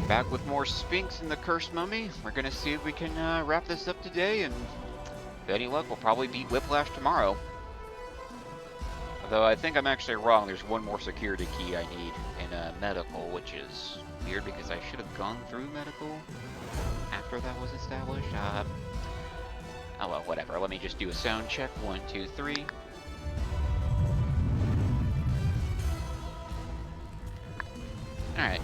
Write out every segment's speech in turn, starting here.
Back with more Sphinx and the Cursed Mummy. We're gonna see if we can wrap this up today, and with any luck, we'll probably beat Whiplash tomorrow. Although I think I'm actually wrong, there's one more security key I need in medical, which is weird because I should have gone through medical after that was established. Oh well, whatever. Let me just do a sound check. 1, 2, 3. Alright.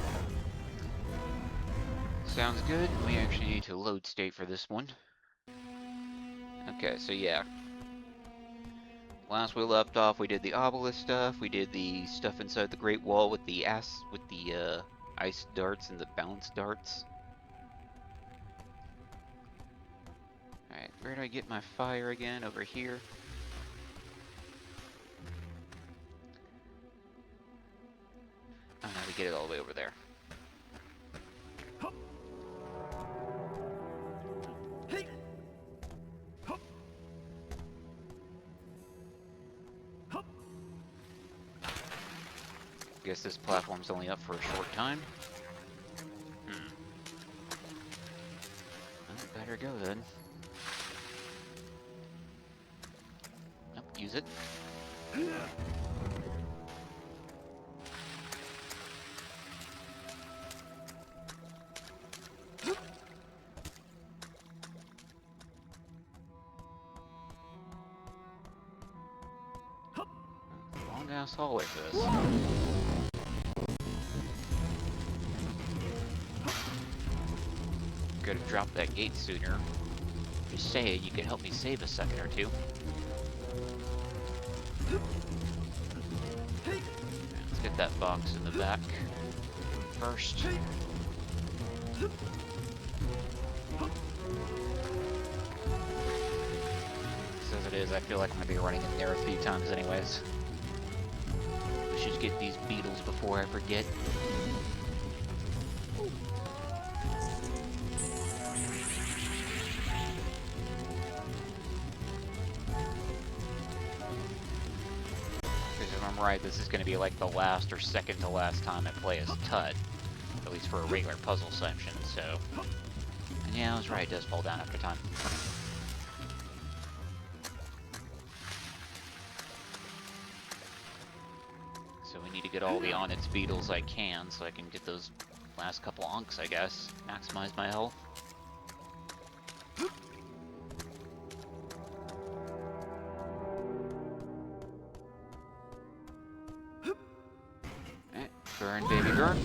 Sounds good. We actually need to load state for this one. Okay, so yeah. Last we left off, we did the obelisk stuff. We did the stuff inside the Great Wall with the ice darts and the bounce darts. Alright, where do I get my fire again? Over here. Oh no, we get it all the way over there. Guess this platform's only up for a short time. Well, better go then. Nope, use it. Long ass hallway for this. Could have dropped that gate sooner. Just saying, you could help me save a second or two. Let's get that box in the back first. As it is, I feel like I'm going to be running in there a few times anyways. We should get these beetles before I forget. Right, this is going to be like the last or second to last time I play as Tut, at least for a regular puzzle section, so... And yeah, I was right, it does fall down after time. So we need to get all the Onyx beetles I can, so I can get those last couple onks, I guess. Maximize my health. Burn, baby, burn.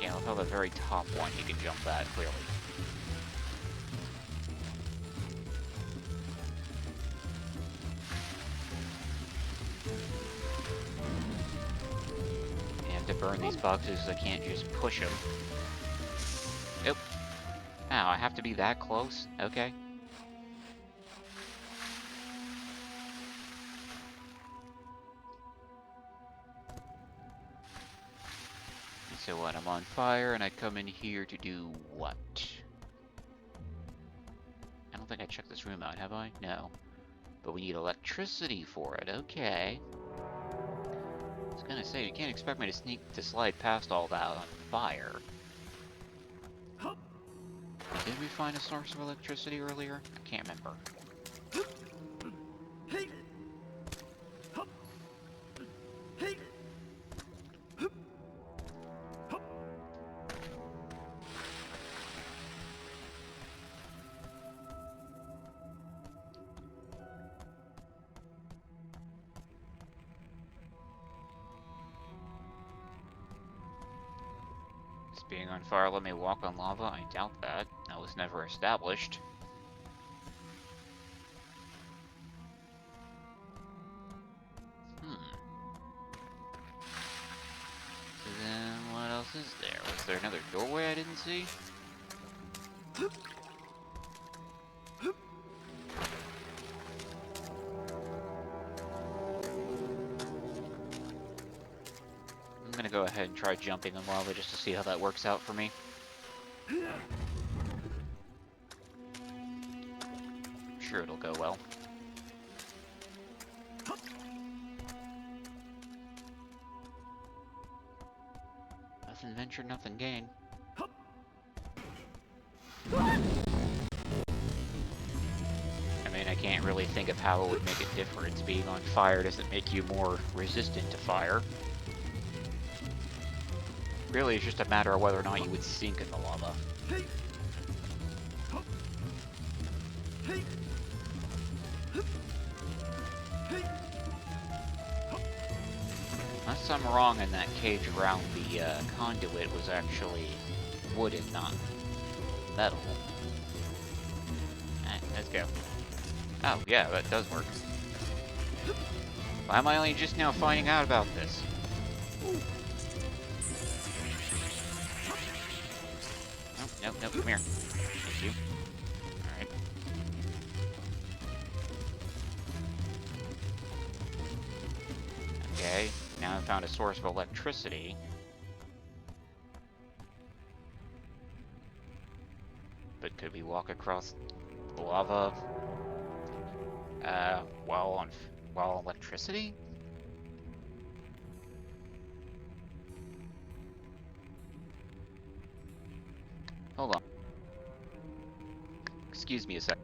Yeah, look how the very top one you can jump that clearly. To burn these boxes, I can't just push them. Nope. Ow, I have to be that close? Okay. So what, I'm on fire and I come in here to do what? I don't think I checked this room out, have I? No. But we need electricity for it, okay. I was gonna say, you can't expect me to slide past all that on fire. Did we find a source of electricity earlier? I can't remember. Being on fire let me walk on lava? I doubt that. That was never established. So then what else is there? Was there another doorway I didn't see? gonna go ahead and try jumping in lava just to see how that works out for me. I'm sure it'll go well. Nothing ventured, nothing gained. I mean, I can't really think of how it would make a difference. Being on fire doesn't make you more resistant to fire. Really, it's just a matter of whether or not you would sink in the lava. Unless I'm wrong, and that cage around the conduit was actually wooden, not metal. Alright, let's go. Oh, yeah, that does work. Why am I only just now finding out about this? Nope, nope, come here. Thank you. Alright. Okay, now I found a source of electricity. But could we walk across the lava while electricity? Hold on. Excuse me a sec.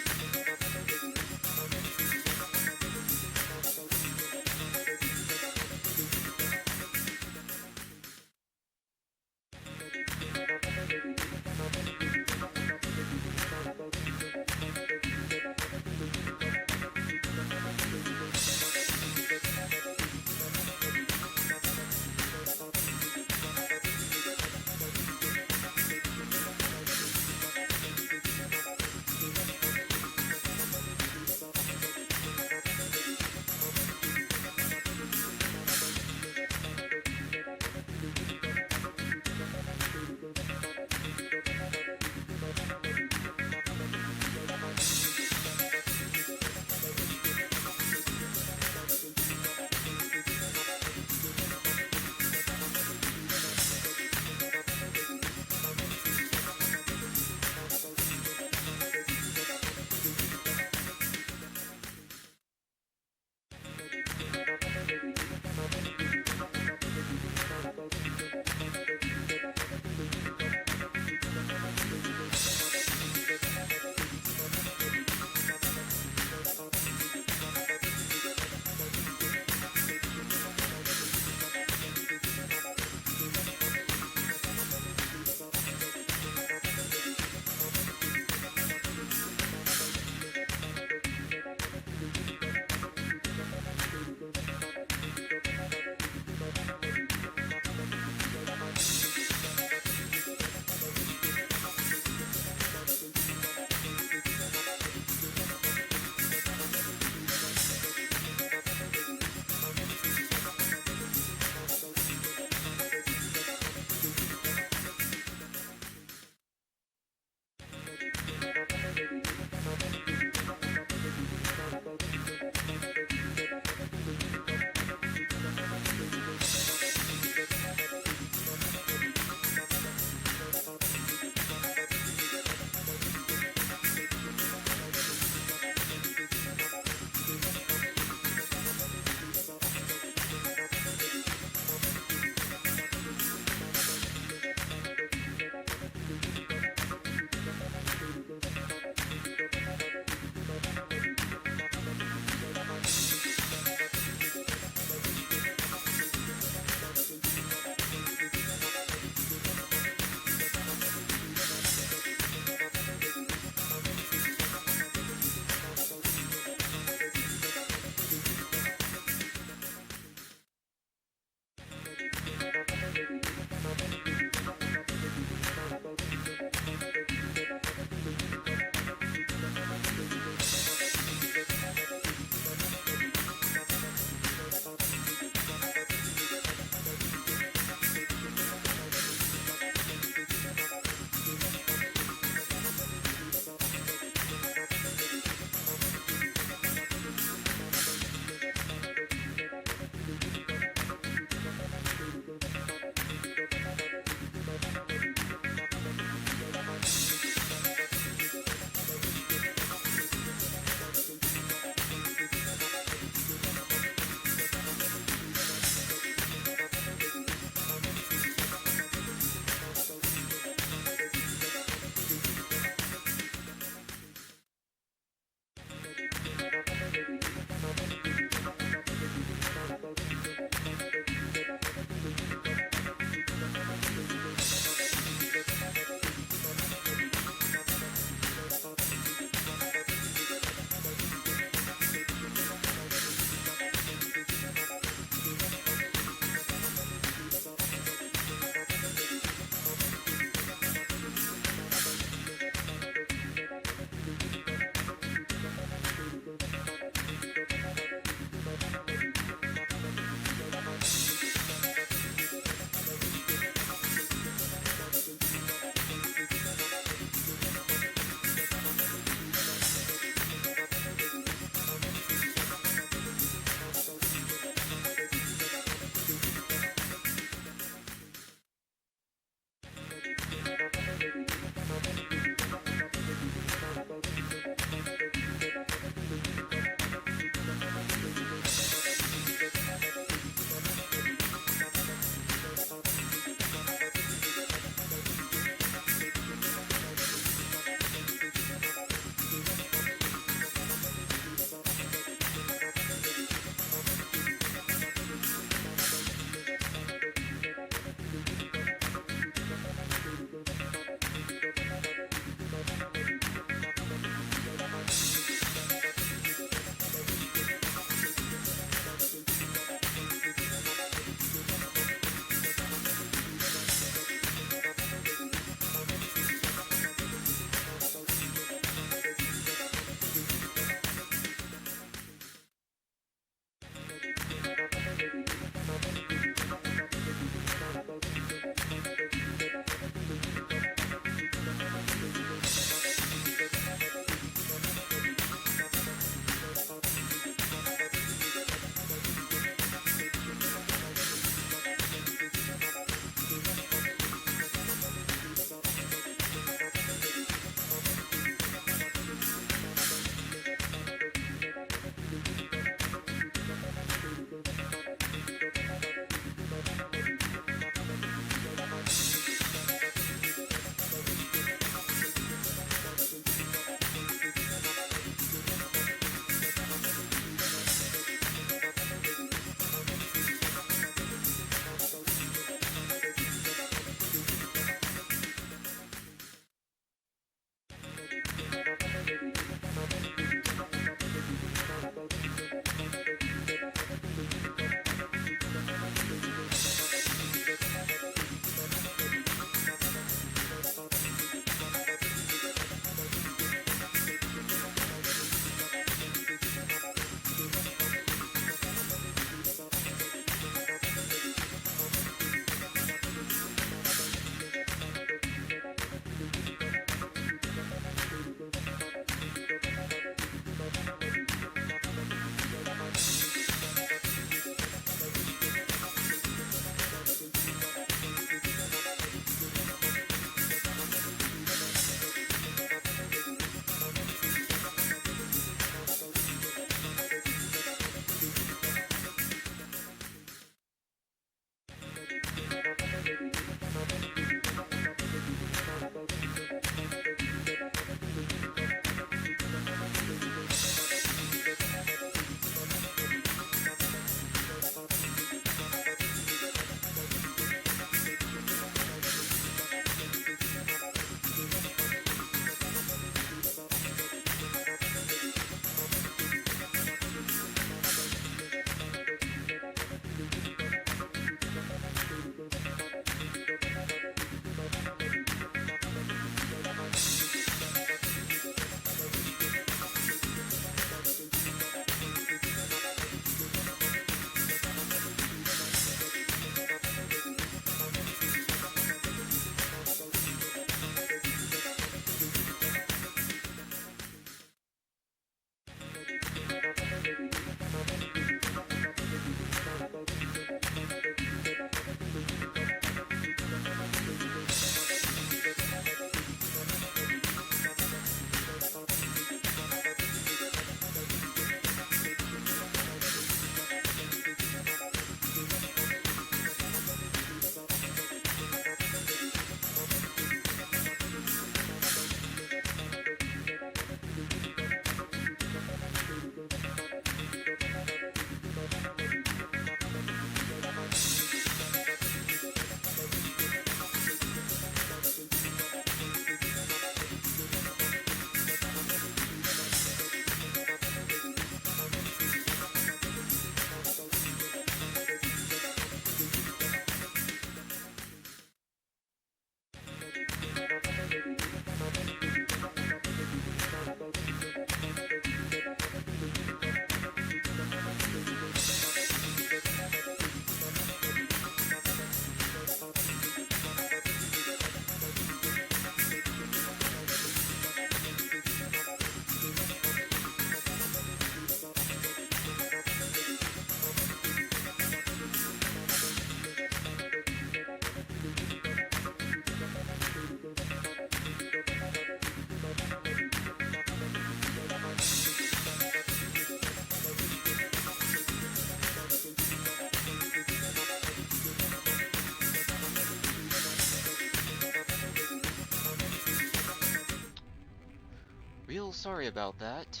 sorry about that.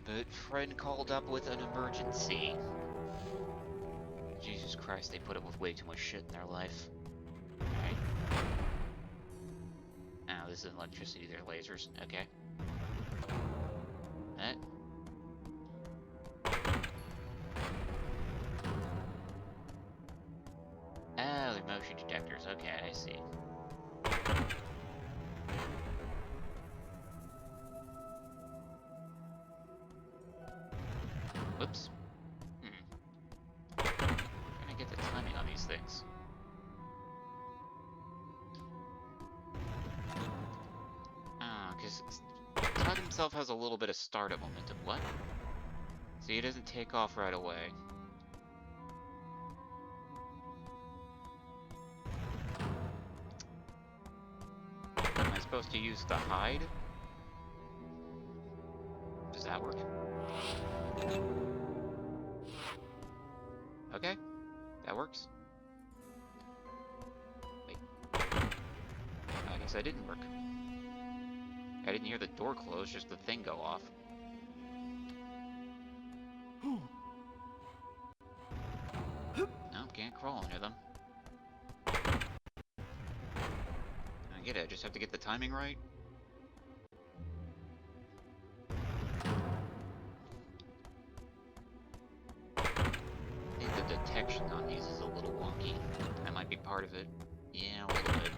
But friend called up with an emergency. Jesus Christ, they put up with way too much shit in their life. Alright. Oh, this isn't electricity, they're lasers. Okay. That. Oh, they're motion detectors. Okay, I see. Whoops. Trying to get the timing on these things. Ah, because Todd himself has a little bit of startup momentum. What? So he doesn't take off right away. Am I supposed to use the hide? Does that work? Okay, that works. Wait. I guess that didn't work. I didn't hear the door close, just the thing go off. No, can't crawl under them. I get it, I just have to get the timing right. I think the detection on these is a little wonky. That might be part of it. Yeah, a little bit.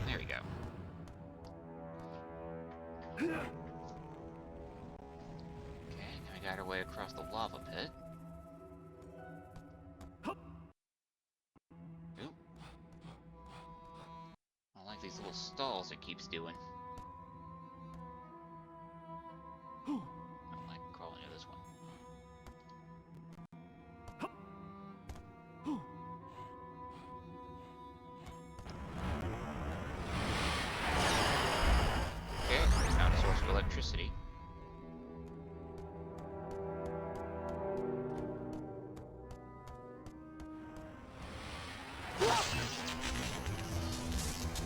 There we go. Okay, now we got our way across the lava pit. Oop. I like these little stalls it keeps doing. I don't like crawling into this one. Okay, found a source of electricity.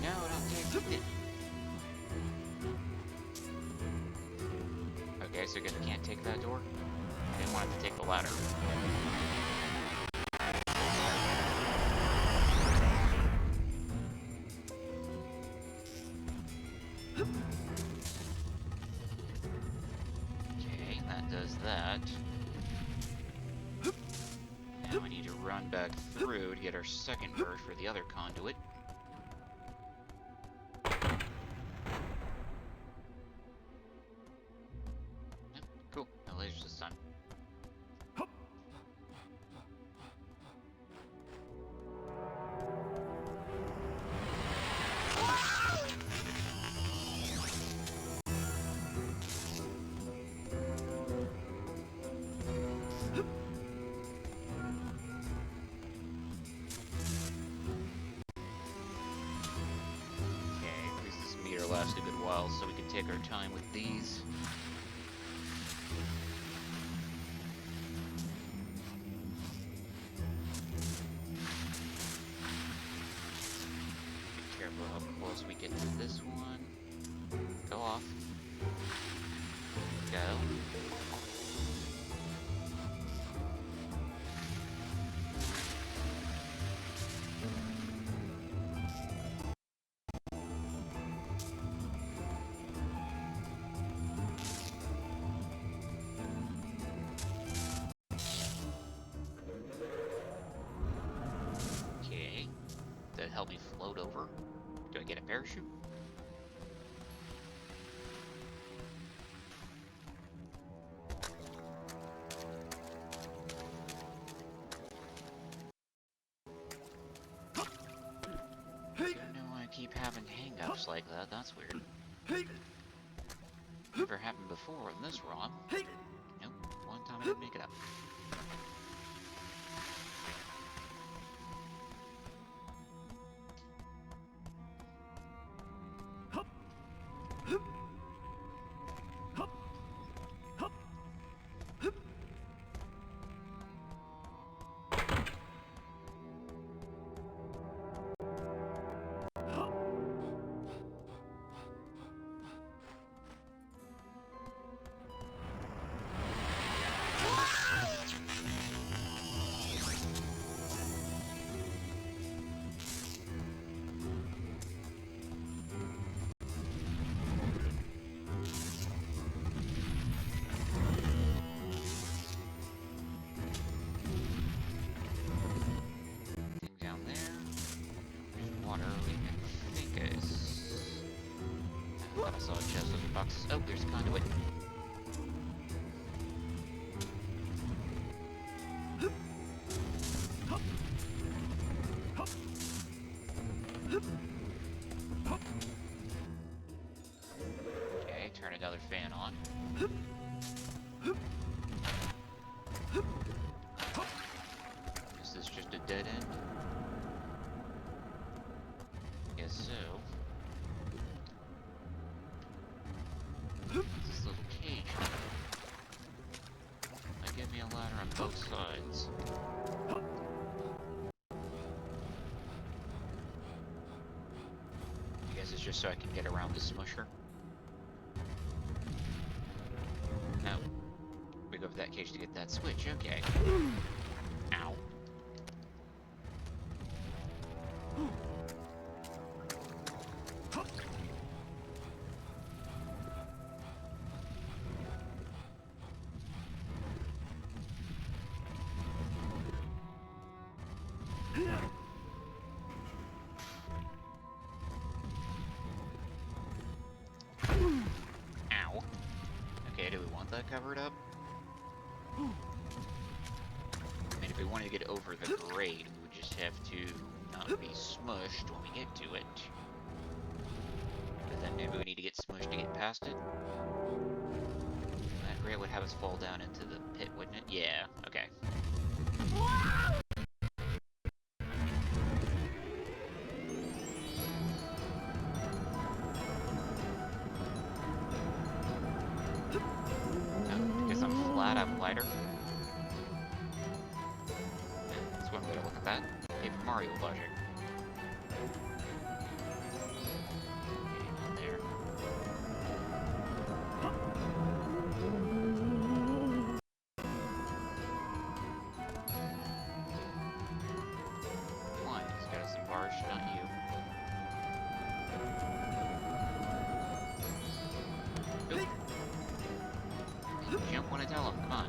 No, don't take it. Okay, so I guess we can't take that door? I didn't want it to take the ladder. Okay, that does that. Now we need to run back through to get our second bird for the other conduit. Yep, cool. No lasers this time. Last a good while, so we can take our time with these. Be careful how close we get to this one. Go off. Go. That help me float over? Do I get a parachute? I don't know why I keep having hang-ups like that, that's weird. Never happened before in this ROM. Nope, one time I didn't make it up. water. I think I thought I saw a chest with boxes. Oh, there's a conduit. Okay, turn another fan on. Is this just a dead end? Guess so. What's this little cage? They give me a ladder on both sides. I guess it's just so I can get around the smusher. Oh. We go over that cage to get that switch, okay. Ow. Ow. Okay, do we want that covered up? I mean, if we wanted to get over the grade, we would just have to not be smushed when we get to it. But then maybe we need to get smushed to get past it. That grade would have us fall down into the pit, wouldn't it? Yeah, okay. Because I'm flat, I'm lighter. That's one way to look at that. Paper Mario logic. Okay, not there. Why? He's got us embarrassed, not you. Oop. Jump when I tell him, come on.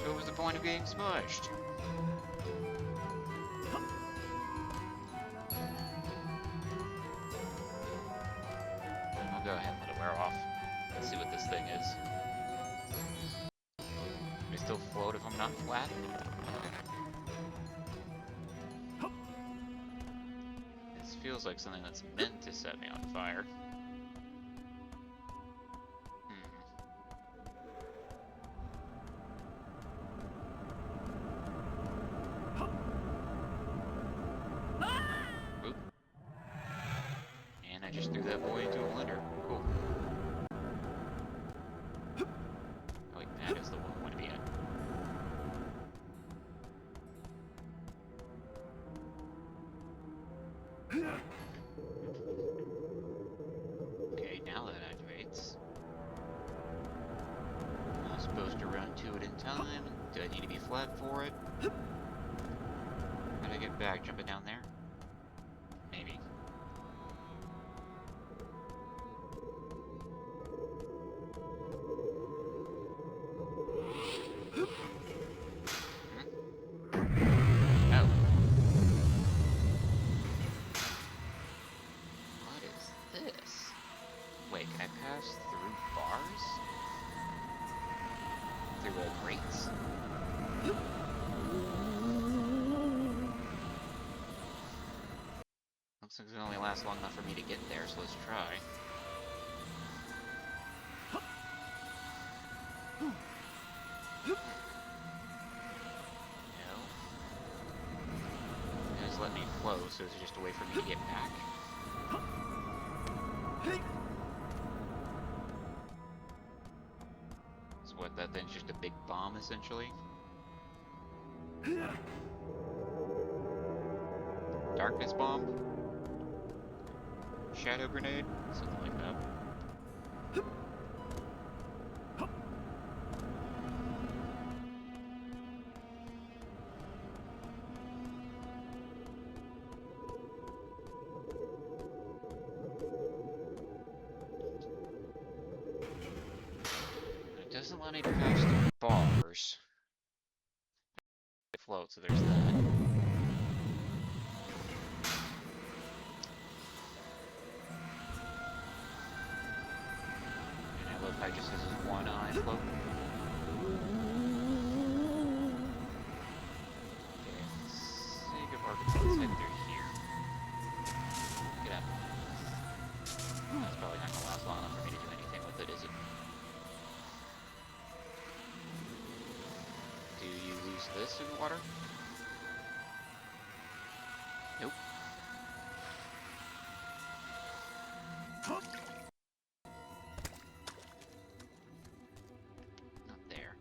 What was the point of getting smushed? I'll go ahead and let it wear off. Let's see what this thing is. Can I still float if I'm not flat? This feels like something that's meant to set me on fire. Oop. And I just threw that boy into a blender. Cool. Oh wait, that is the one I want to be in. Okay, now that activates. Am I supposed to run to it in time? Do I need to be flat for it? How do I get back? Jumping down there? Maybe. Oh. What is this? Wait, can I pass through bars? Through grates? Looks like it's only last long enough for me to get there, so let's try. No. It just let me flow, so it's just a way for me to get back. So what, that thing's just a big bomb, essentially? Darkness bomb? Shadow grenade? Something like that. doesn't allow me to pass the bars. It floats, so there's that. And I love how it just has this one eye float. Okay, for the sake of argument, let's head through here. Get up. That's probably not gonna last long enough for me to do anything with it, is it? Do you lose this in the water? Nope. Not there.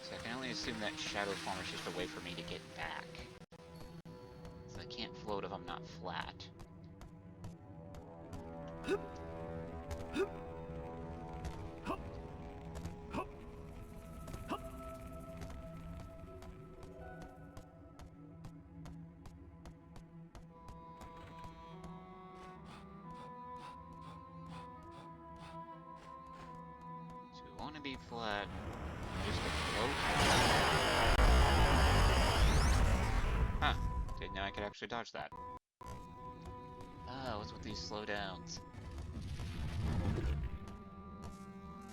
So I can only assume that shadow form is just a way for me to get back. So I can't float if I'm not flat. So we want to be flat, just to float. Huh, didn't know I could actually dodge that. Oh, what's with these slowdowns?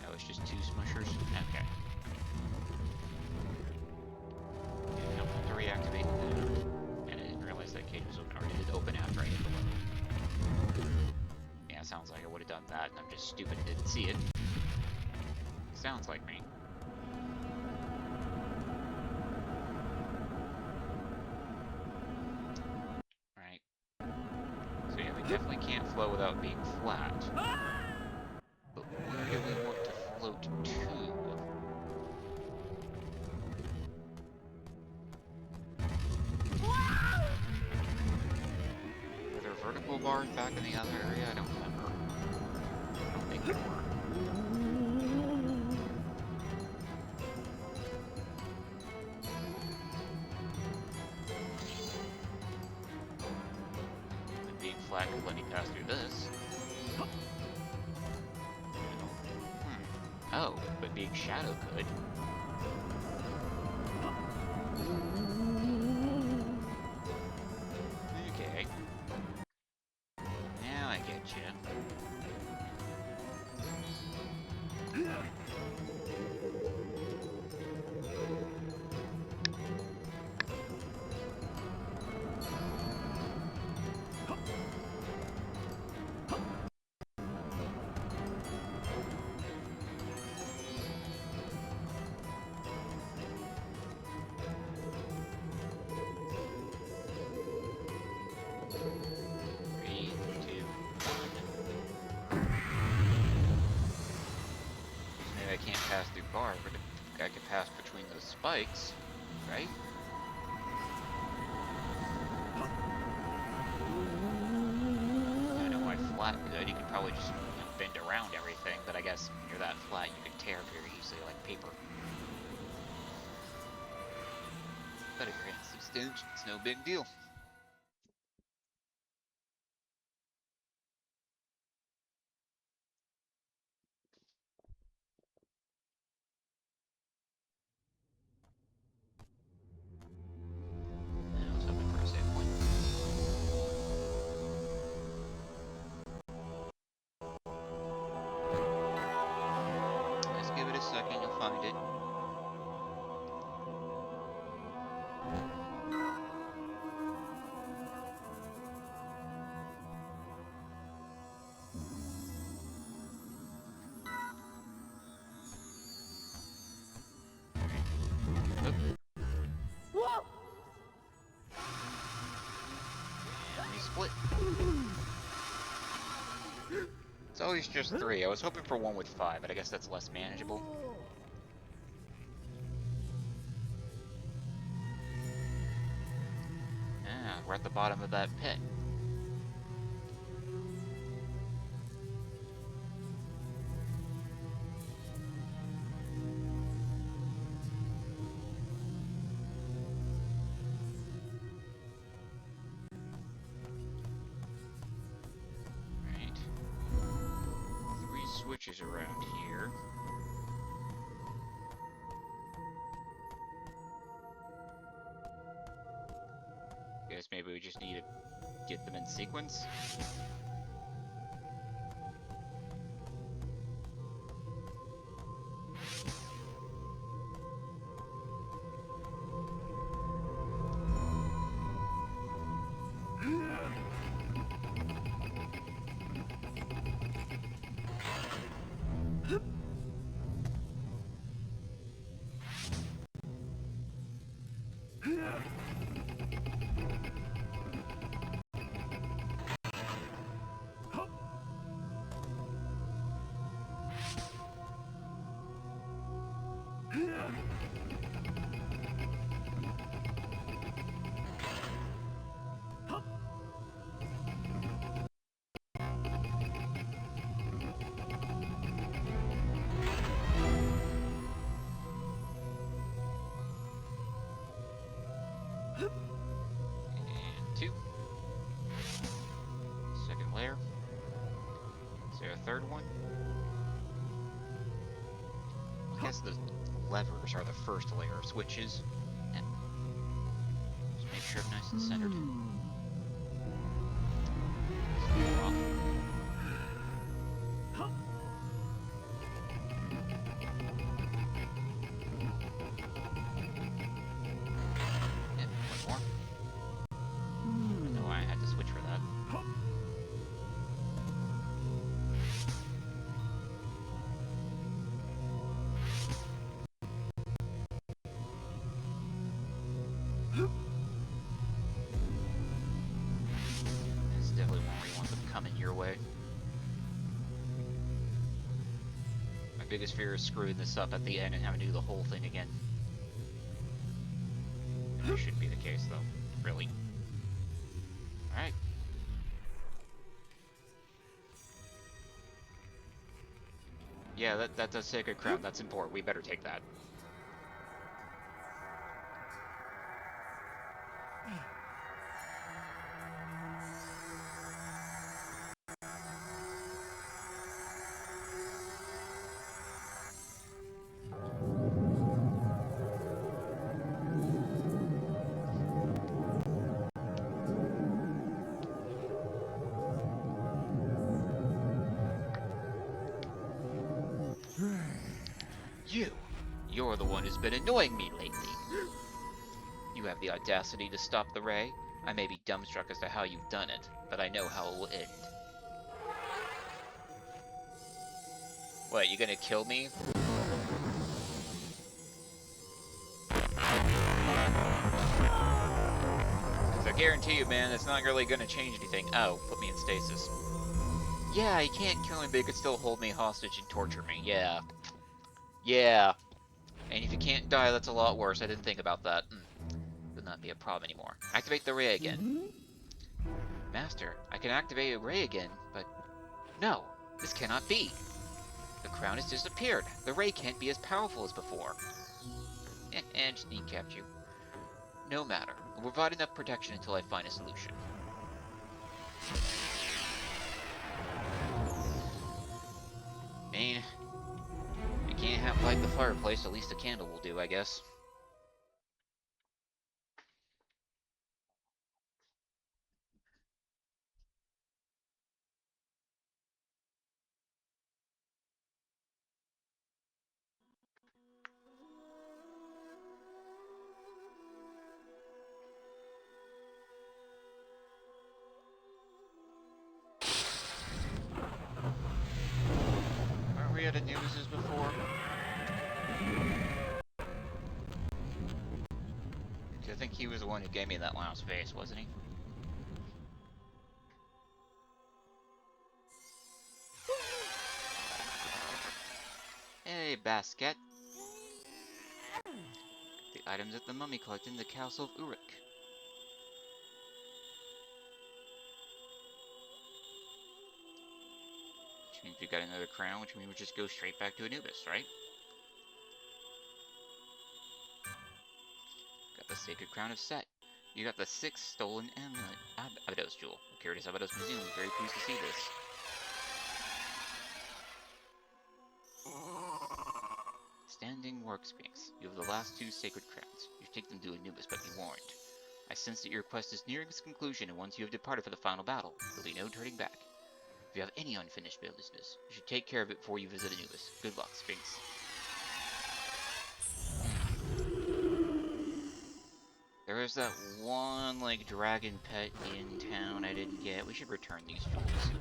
Oh, it's just two smushers? Okay. I don't have to reactivate that. And I didn't realize that cage was open, or did it open after I hit the level? Yeah, sounds like I would have done that, and I'm just stupid and didn't see it. Sounds like me. Right. So yeah, we definitely can't float without being flat. But where do we want to float to? Were there vertical bars back in the other area? I don't remember. I don't think there were. And being flat could let me pass through this. Oh, but being shadow could. Okay. Now I get you. I can't pass through bars, but I could pass between those spikes, right? I know why flat could. You could probably just bend around everything, but I guess when you're that flat, you can tear very easily like paper. But if you're in some stage, it's no big deal. I was hoping for a save point. Just give it a second, you'll find it. Whoa! And we split. It's always just 3. I was hoping for one with 5, but I guess that's less manageable. Ah, we're at the bottom of that pit. switches around here. Guess maybe we just need to get them in sequence. And 2. Second layer. Is there a third one? I guess the levers are the first layer of switches. Yeah. Just make sure I'm nice and centered. It's definitely one where you want them coming your way. My biggest fear is screwing this up at the end and having to do the whole thing again. That shouldn't be the case, though. Really. Alright. Yeah, that's a sacred crown. That's important. We better take that. You're the one who's been annoying me lately. You have the audacity to stop the ray? I may be dumbstruck as to how you've done it, but I know how it will end. What, you gonna kill me? Because I guarantee you, man, it's not really gonna change anything. Oh, put me in stasis. Yeah, you can't kill me, but you could still hold me hostage and torture me. Yeah. Yeah. And if you can't die, that's a lot worse. I didn't think about that. Would not be a problem anymore. Activate the ray again. Master, I can activate a ray again, but... No! This cannot be! The crown has disappeared. The ray can't be as powerful as before. And just kneecapped you. No matter. I'll provide enough protection until I find a solution. Man, I can't have light the fireplace, at least a candle will do, I guess. Aren't we at a Nemesis before? I think he was the one who gave me that last face, wasn't he? Hey, basket. The items that the mummy collected in the castle of Uruk. Which means we got another crown, which means we just go straight back to Anubis, right? Got the Sacred Crown of Set. You got the 6th stolen amulet, Abydos jewel. Curious Abydos Museum is very pleased to see this. Outstanding work, Sphinx. You have the last 2 sacred crowns. You should take them to Anubis, but be warned. I sense that your quest is nearing its conclusion, and once you have departed for the final battle, there'll be no turning back. If you have any unfinished business, you should take care of it before you visit Anubis. Good luck, Sphinx. There is that one, like, dragon pet in town I didn't get. We should return these jewels.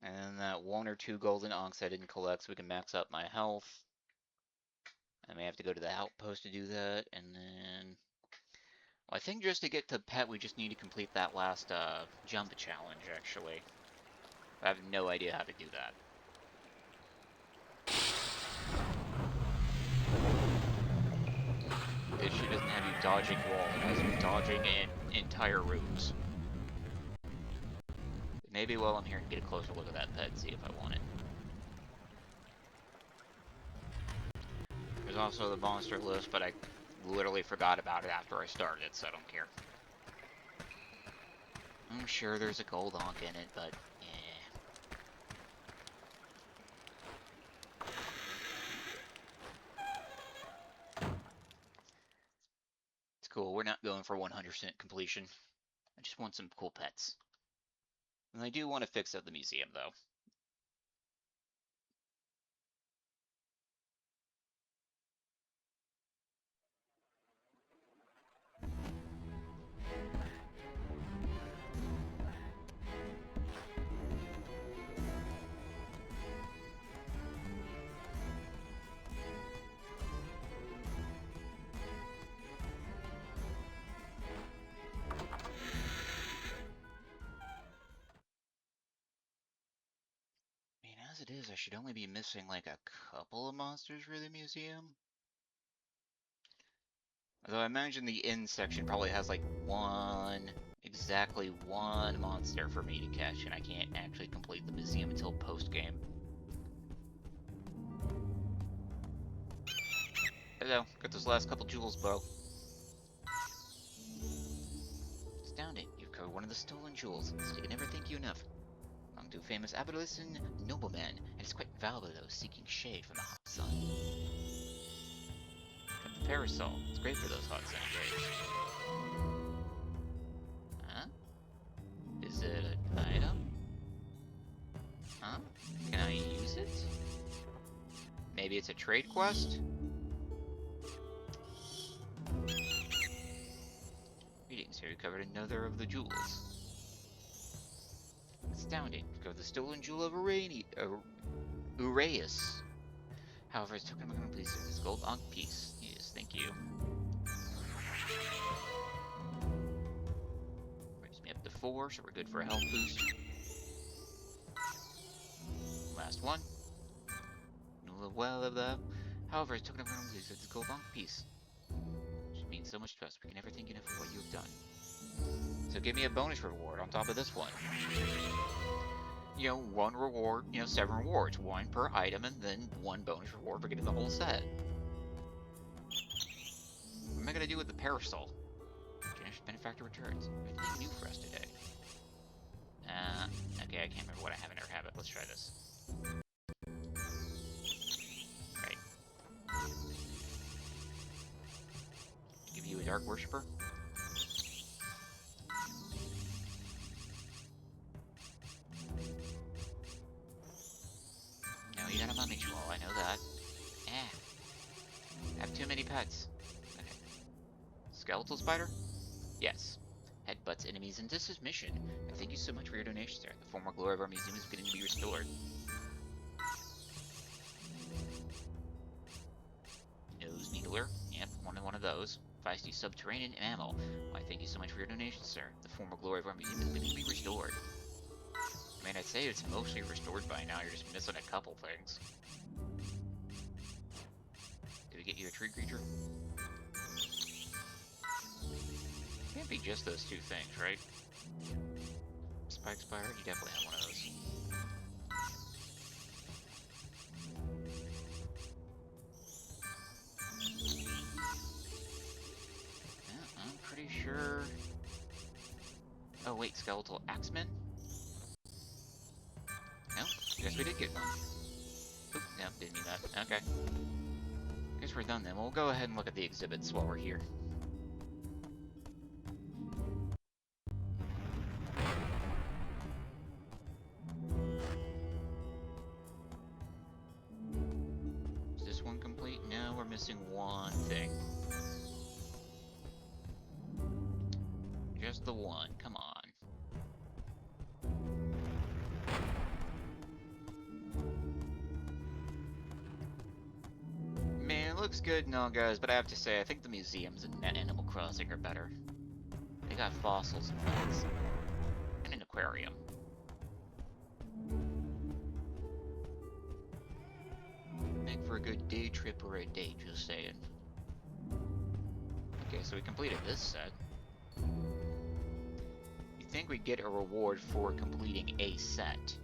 And then that 1 or 2 golden onks I didn't collect, so we can max up my health. I may have to go to the outpost to do that, and then... Well, I think just to get to pet, we just need to complete that last, jump challenge, actually. I have no idea how to do that. She doesn't have you dodging walls, it has you dodging in entire rooms. Maybe while I'm here and get a closer look at that pet and see if I want it. There's also the monster list, but I literally forgot about it after I started, so I don't care. I'm sure there's a gold onk in it, but yeah. It's cool, we're not going for 100% completion. I just want some cool pets. And I do want to fix up the museum, though. As it is, I should only be missing like a couple of monsters for the museum. Although I imagine the inn section probably has like exactly one monster for me to catch, and I can't actually complete the museum until post-game. Hello, got those last couple jewels, bro. Astounding, you've covered one of the stolen jewels. Still, I can never thank you enough. Belong to a famous Abyssinian nobleman, and it's quite valuable to those seeking shade from the hot sun. Got the parasol. It's great for those hot sunny days. Huh? Is it an item? Huh? Can I use it? Maybe it's a trade quest? Greetings, here you covered another of the jewels. Astounding. You covered the stolen jewel of Uraeus. However, it's token of please this gold onk piece. Yes, thank you. Brings me up to 4, so we're good for a health boost. Last one. Well of that. However, it's token of please this gold onk piece. Which means so much to us. We can never thank you enough for what you have done. So give me a bonus reward on top of this one. You know, 1 reward, 7 rewards. 1 per item, and then 1 bonus reward for getting the whole set. What am I gonna do with the parasol? Generous benefactor returns. Everything new for us today. Okay, I can't remember what I have in our habit. Let's try this. Right. Give you a dark worshipper. No, you got a mummy jewel, I know that. I have too many pets. Okay. Skeletal spider? Yes. Headbutts enemies into submission. And thank you so much for your donation, sir. The former glory of our museum is beginning to be restored. Nose needler. Yep, one of those. Feisty subterranean mammal. Why, thank you so much for your donation, sir. The former glory of our museum is beginning to be restored. I mean, I'd say it's mostly restored by now. You're just missing a couple things. Did we get you a tree creature? Can't be just those 2 things, right? Spike Spire? You definitely have one of those. Yeah, I'm pretty sure Oh wait, skeletal axemen? No, guess we did get one. Oop, no, didn't mean that. Okay. Guess we're done then. We'll go ahead and look at the exhibits while we're here. Is this one complete? No, we're missing one thing. Just the one, come on. Man, it looks good and all, guys, but I have to say, I think the museums in Animal Crossing are better. They got fossils and things. And an aquarium. Make for a good day trip or a date, just saying. Okay, so we completed this set. You think we'd get a reward for completing a set.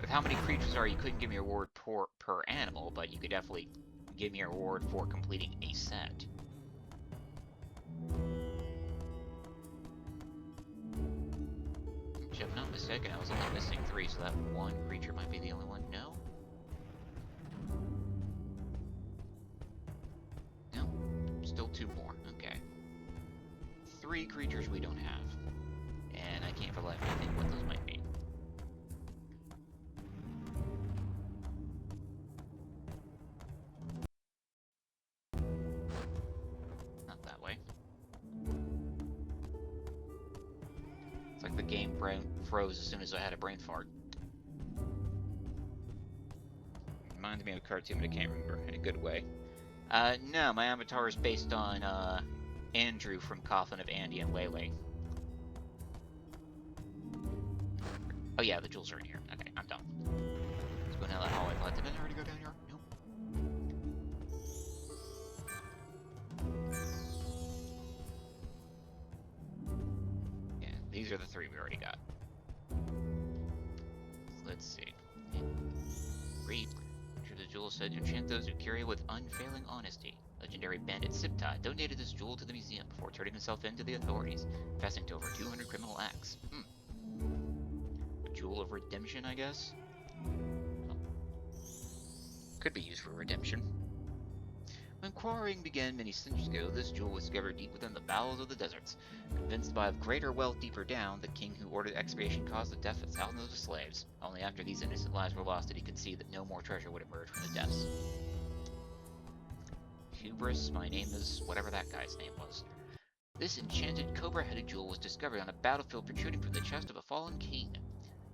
With how many creatures are, you couldn't give me a reward per animal, but you could definitely give me a reward for completing a set. If I'm not mistaken, I was only missing 3, so that one creature might be the only one. No? No? Still 2 more. Okay. 3 creatures we don't have. And I can't for the life of me think what those might be. Not that way. It's like the game froze as soon as I had a brain fart. Reminds me of a cartoon, but I can't remember in a good way. No, my avatar is based on Andrew from Coffin of Andy and Lele. Oh yeah, the jewels are in here. Okay, I'm done. Let's go down that hallway. Did I already go down here? Nope. Yeah, these are the 3 we already got. Let's see. Read. Sure, the jewel said to enchant those who carry it with unfailing honesty. Legendary bandit Sipta donated this jewel to the museum before turning himself in to the authorities, confessing to over 200 criminal acts. Jewel of redemption, I guess? Could be used for redemption. When quarrying began many centuries ago, this jewel was discovered deep within the bowels of the deserts. Convinced by greater wealth deeper down, the king who ordered excavation caused the death of thousands of slaves. Only after these innocent lives were lost did he concede that no more treasure would emerge from the depths. Hubris, my name is whatever that guy's name was. This enchanted cobra-headed jewel was discovered on a battlefield protruding from the chest of a fallen king.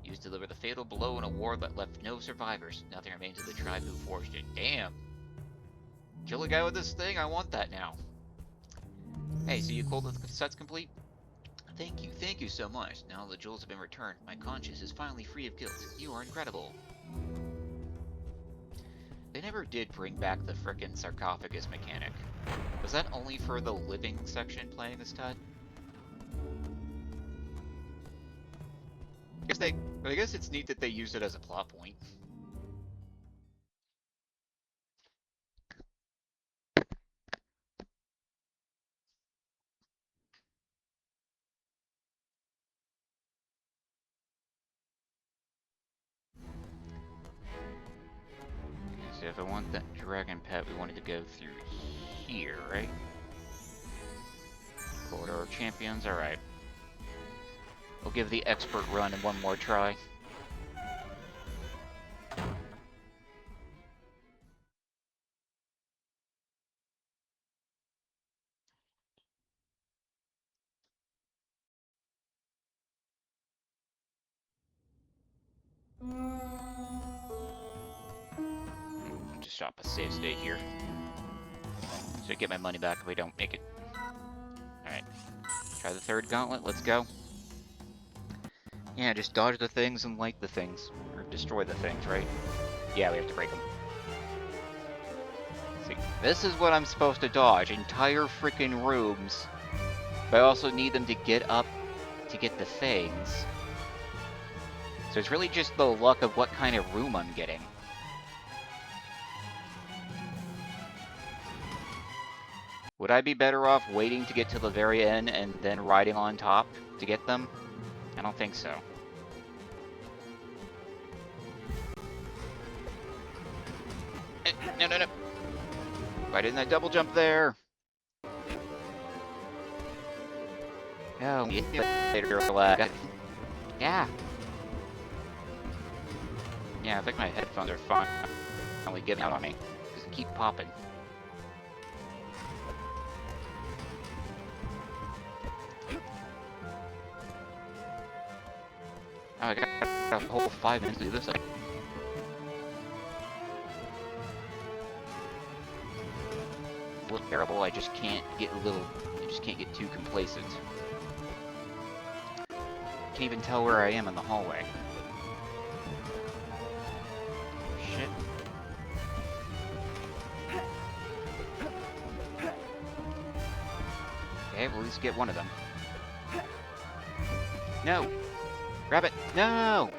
Used to deliver the fatal blow in a war that left no survivors. Nothing remains of the tribe who forged it. Damn. Kill a guy with this thing? I want that now. Hey, so you called the set's complete? Thank you so much. Now the jewels have been returned. My conscience is finally free of guilt. You are incredible. They never did bring back the frickin' sarcophagus mechanic. Was that only for the living section playing this time? I guess it's neat that they used it as a plot point. So if I want that dragon pet, we wanted to go through here, right? Corridor of Champions, alright. We'll give the expert run in one more try. Just shop a save state here. So I get my money back if we don't make it. Alright. Try the 3rd gauntlet, let's go. Yeah, just dodge the things and light the things. Or destroy the things, right? Yeah, we have to break them. See, this is what I'm supposed to dodge. Entire freaking rooms. But I also need them to get up to get the things. So it's really just the luck of what kind of room I'm getting. Would I be better off waiting to get to the very end and then riding on top to get them? I don't think so. No, no, no. Why didn't I double jump there? Oh, later lag. Yeah. Yeah, I think my headphones are finally giving out on me. Because they keep popping. Oh, I got a whole 5 minutes to do this. Look terrible. I just can't get too complacent. Can't even tell where I am in the hallway. Shit. Okay, we'll at least get one of them. No! Rabbit! No!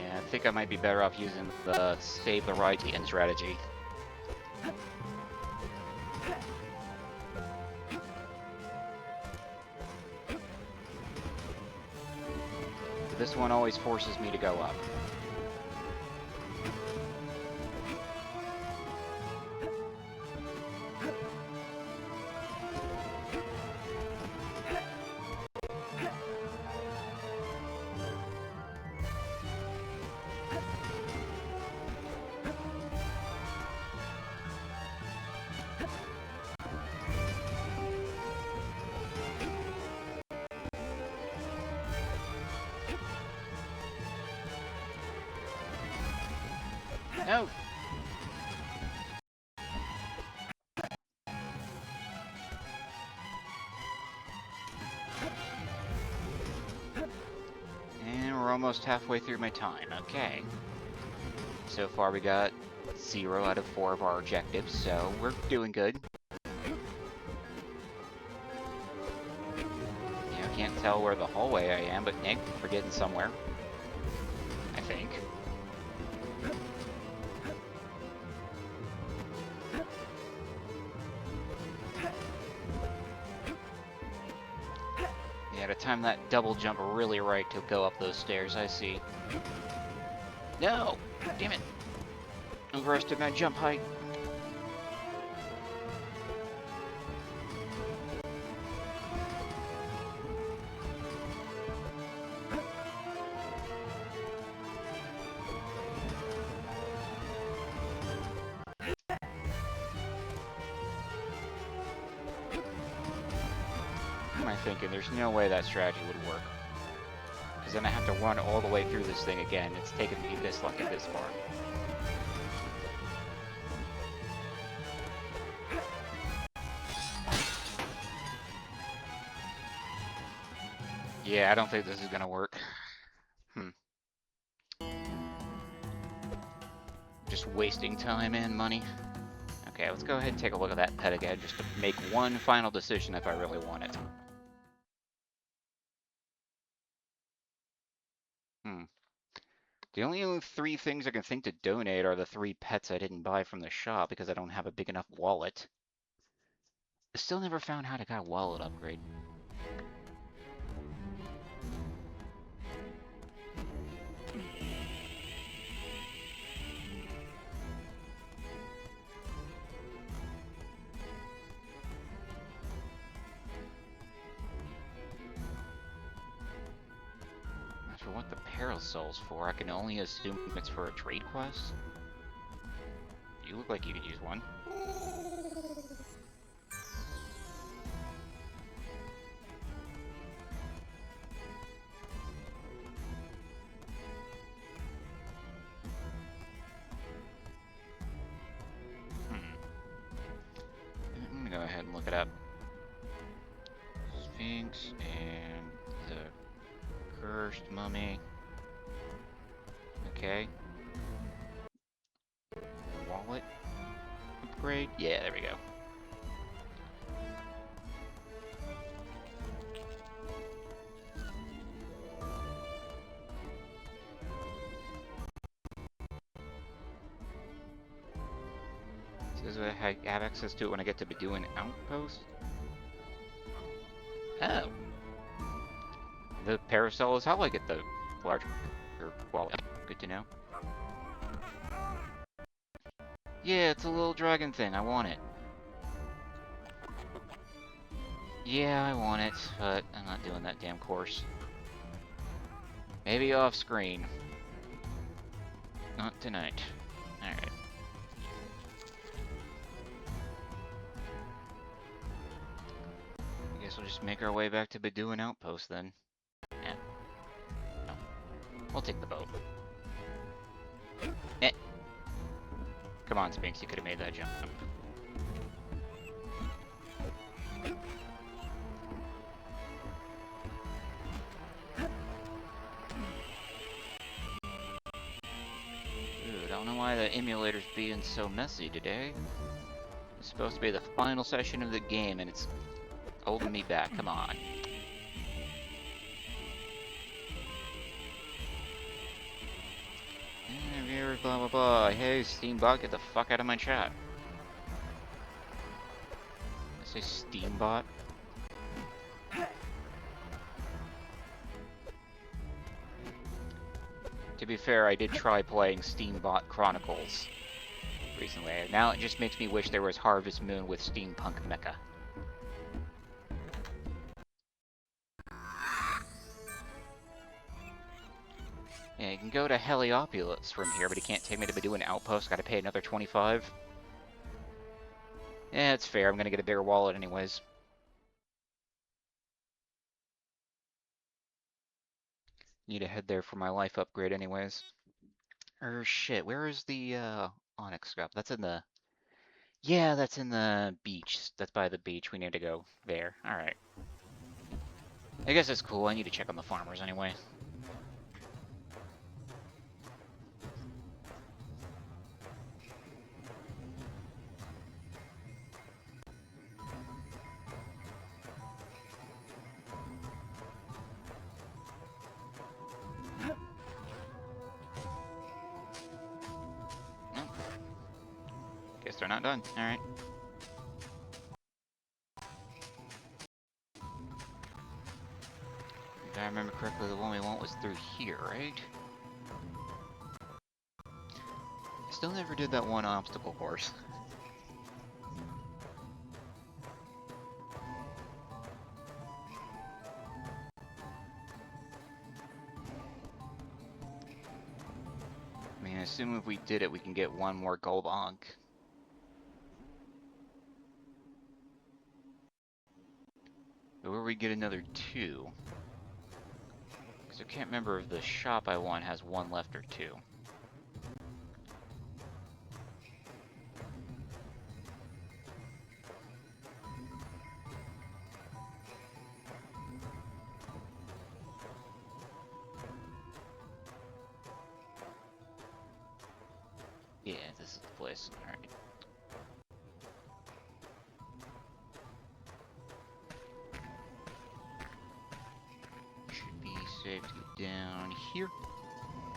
I think I might be better off using the save the ride to the end strategy. This one always forces me to go up. No! And we're almost halfway through my time. Okay. So far we got 0 out of 4 of our objectives, so we're doing good. I can't tell where the hallway I am, but Nick, we're getting somewhere. I think. Yeah, to time that double jump really right to go up those stairs, I see. No! Damn it! Overestimated my jump height. What am I thinking? There's no way that strategy would work. Because then I have to run all the way through this thing again. It's taken me this lucky this far. Yeah, I don't think this is gonna work. Just wasting time and money. Okay, let's go ahead and take a look at that pet again, just to make one final decision if I really want it. The only 3 things I can think to donate are the 3 pets I didn't buy from the shop because I don't have a big enough wallet. I still never found how to get a wallet upgrade. As for what the parasol's for, I can only assume it's for a trade quest. You look like you could use one. ahead and look it up. Sphinx and the cursed mummy. Okay. Wallet upgrade? Yeah, there we go. Says I have access to it when I get to Beduin Outpost. Oh. The parasol is how I get the large wallet. Good to know. Yeah, it's a little dragon thing. I want it. Yeah, I want it, but I'm not doing that damn course. Maybe off screen. Not tonight. Alright. I guess we'll just make our way back to Beduin Outpost then. Yeah. No. We'll take the boat. Eh. Come on, Sphinx, you could have made that jump. Dude, I don't know why the emulator's being so messy today. It's supposed to be the final session of the game, and it's holding me back. Come on. Blah blah blah. Hey, Steambot, get the fuck out of my chat. I say Steambot. To be fair, I did try playing Steambot Chronicles recently. Now it just makes me wish there was Harvest Moon with Steampunk Mecha. Yeah, you can go to Heliopolis from here, but he can't take me to Beduin Outpost. Gotta pay another 25. Yeah, it's fair. I'm gonna get a bigger wallet anyways. Need to head there for my life upgrade anyways. Shit, where is the onyx scrap? That's in the... Yeah, that's in the beach. That's by the beach. We need to go there. Alright. I guess it's cool. I need to check on the farmers anyway. Guess they're not done. Alright. If I remember correctly, the one we want was through here, right? I still never did that one obstacle course. I mean, I assume if we did it, we can get one more gold onk. Or we get another 2. Because I can't remember if the shop I want has 1 left or 2. Yeah, this is the place. Alright. Should be safe to get down here.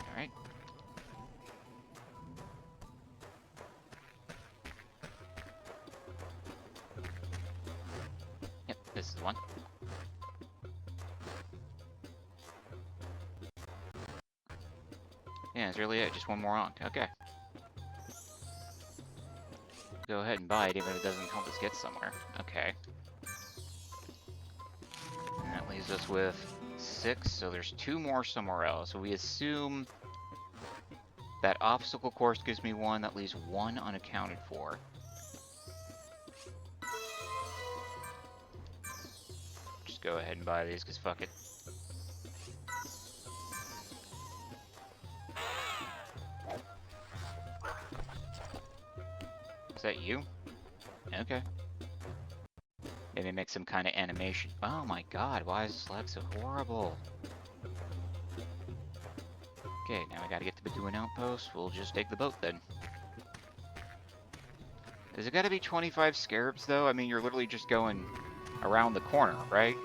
Alright. Yep, this is the one. Yeah, that's really it. Just one more onk. Okay. Go ahead and buy it, even if it doesn't help us get somewhere. Okay. And that leaves us with 6, so there's 2 more somewhere else. So we assume that obstacle course gives me 1, that leaves 1 unaccounted for. Just go ahead and buy these, because fuck it. Is that you? Okay. Maybe make some kind of animation. Oh my god, why is this lag so horrible? Okay, now we gotta get to Btuber Outpost. We'll just take the boat then. Does it gotta be 25 scarabs though? I mean, you're literally just going around the corner, right?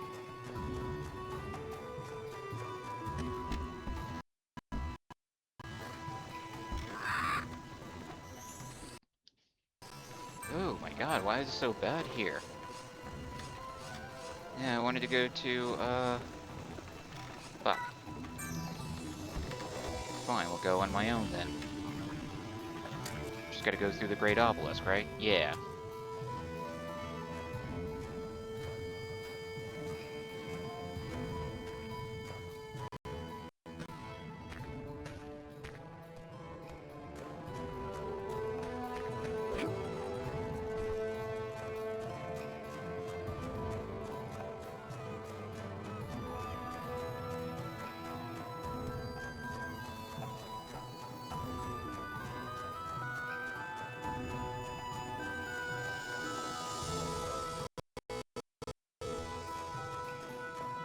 Oh my god, why is it so bad here? Yeah, I wanted to go to, fuck. Fine, we'll go on my own then. Just gotta go through the Great Obelisk, right? Yeah.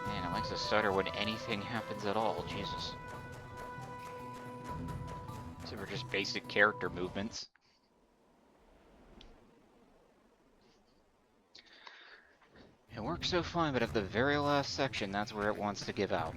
Man, it likes to stutter when anything happens at all, Jesus. So we're just basic character movements. It works so fine, but at the very last section, that's where it wants to give out.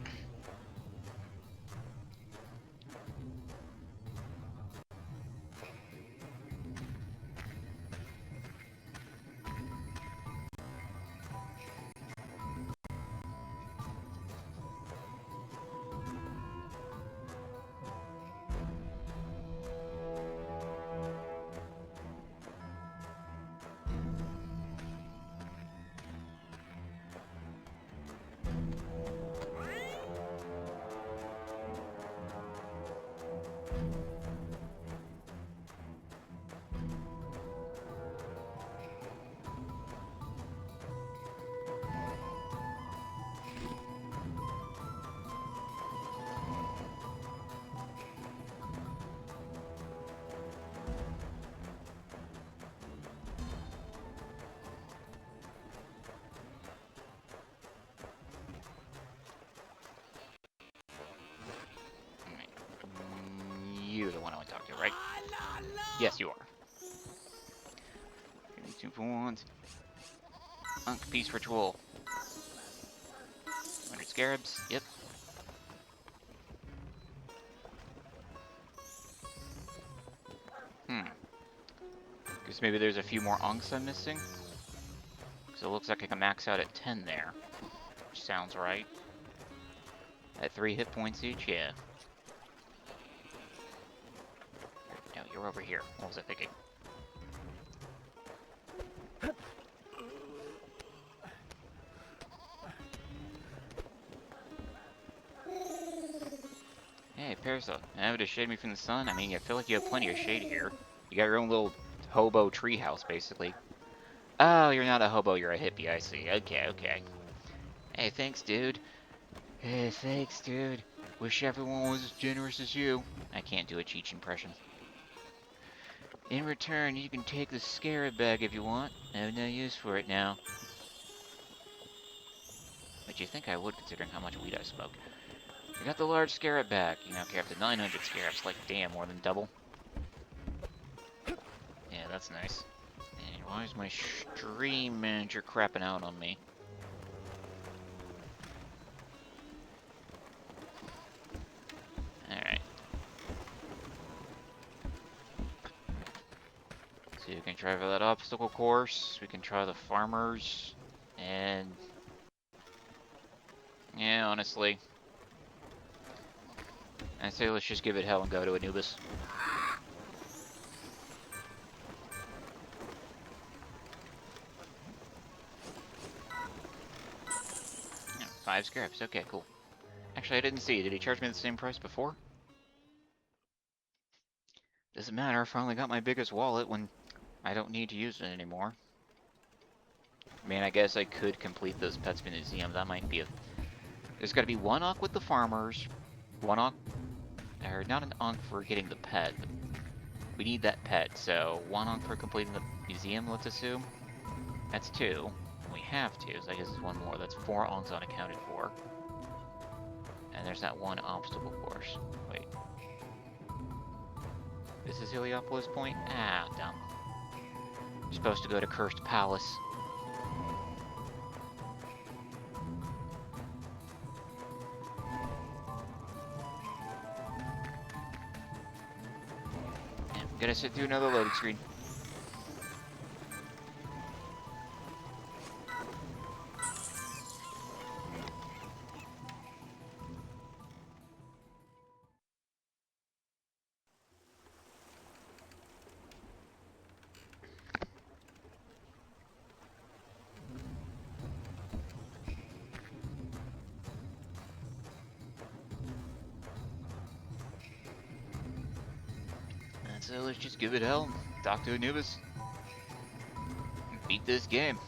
You're the one I want to talk to, right? Yes, you are. 2 for 1. Unk Peace Ritual. 100 scarabs, yep. Guess maybe there's a few more Unks I'm missing. So it looks like I can max out at 10 there. Which sounds right. At 3 hit points each, yeah. No, you're over here. What was I thinking? Hey, Parasol, have to shade me from the sun? I mean, I feel like you have plenty of shade here. You got your own little hobo treehouse, basically. Oh, you're not a hobo, you're a hippie, I see. Okay, okay. Hey, thanks, dude. Hey, thanks, dude. Wish everyone was as generous as you. I can't do a Cheech impression. In return, you can take the scarab bag if you want. I have no use for it now. But you think I would, considering how much weed I smoke. I got the large scarab bag. You now carry up to 900 scarabs. Like, damn, more than double. Yeah, that's nice. And why is my stream manager crapping out on me? Alright. So you can try for that obstacle course. We can try the farmers. And... yeah, honestly. I say let's just give it hell and go to Anubis. Yeah, 5 scarabs. Okay, cool. Actually, I didn't see. Did he charge me the same price before? Doesn't matter. I finally got my biggest wallet when I don't need to use it anymore. I mean, I guess I could complete those pets museum. That might be a... there's got to be 1 Ankh with the farmers, 1 Ankh, or not an Ankh for getting the pet, but we need that pet, so 1 Ankh for completing the museum, let's assume. That's 2. we have to, so I guess there's one more. That's 4 onks unaccounted for. And there's that one obstacle course. Wait. This is Heliopolis Point? Ah, dumb. You're supposed to go to Cursed Palace. Yeah, gotta sit through another loading screen. So let's just give it hell. Talk to Anubis. Beat this game.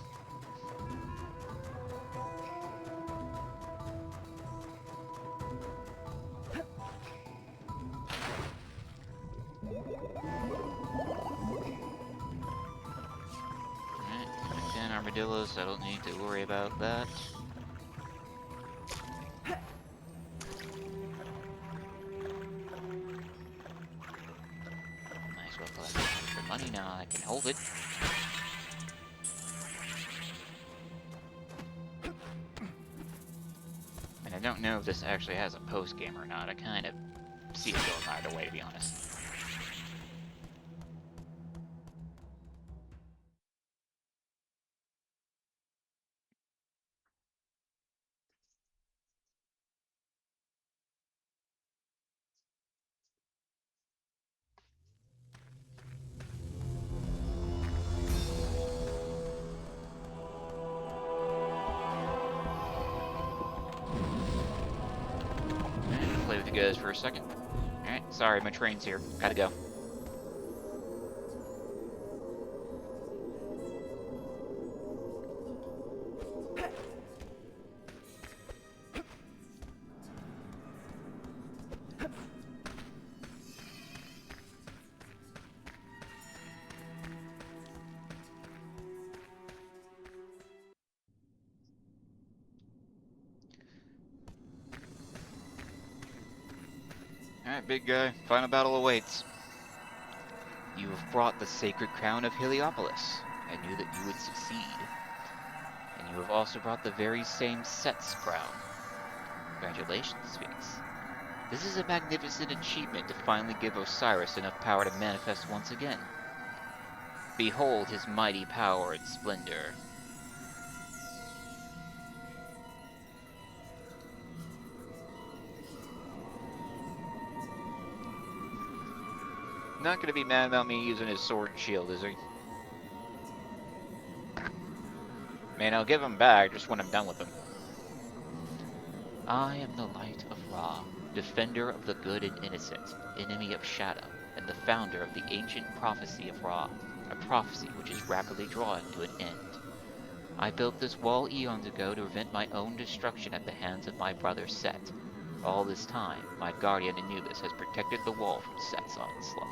Alright, 10 armadillos, so I don't need to worry about that. Nice, well collected for money now, I can hold it. And I don't know if this actually has a post game or not. I kind of see it going either way, to be honest. Play with you guys for a second. Alright, sorry, my train's here. Gotta go. Alright, big guy. Final battle awaits. You have brought the sacred crown of Heliopolis. I knew that you would succeed. And you have also brought the very same Set's crown. Congratulations, Sphinx. This is a magnificent achievement to finally give Osiris enough power to manifest once again. Behold his mighty power and splendor. Not gonna be mad about me using his sword and shield, is he? Man, I'll give him back just when I'm done with him. I am the light of Ra, defender of the good and innocent, enemy of Shadow, and the founder of the ancient prophecy of Ra, a prophecy which is rapidly drawing to an end. I built this wall eons ago to prevent my own destruction at the hands of my brother Set. All this time, my guardian Anubis has protected the wall from Set's onslaught.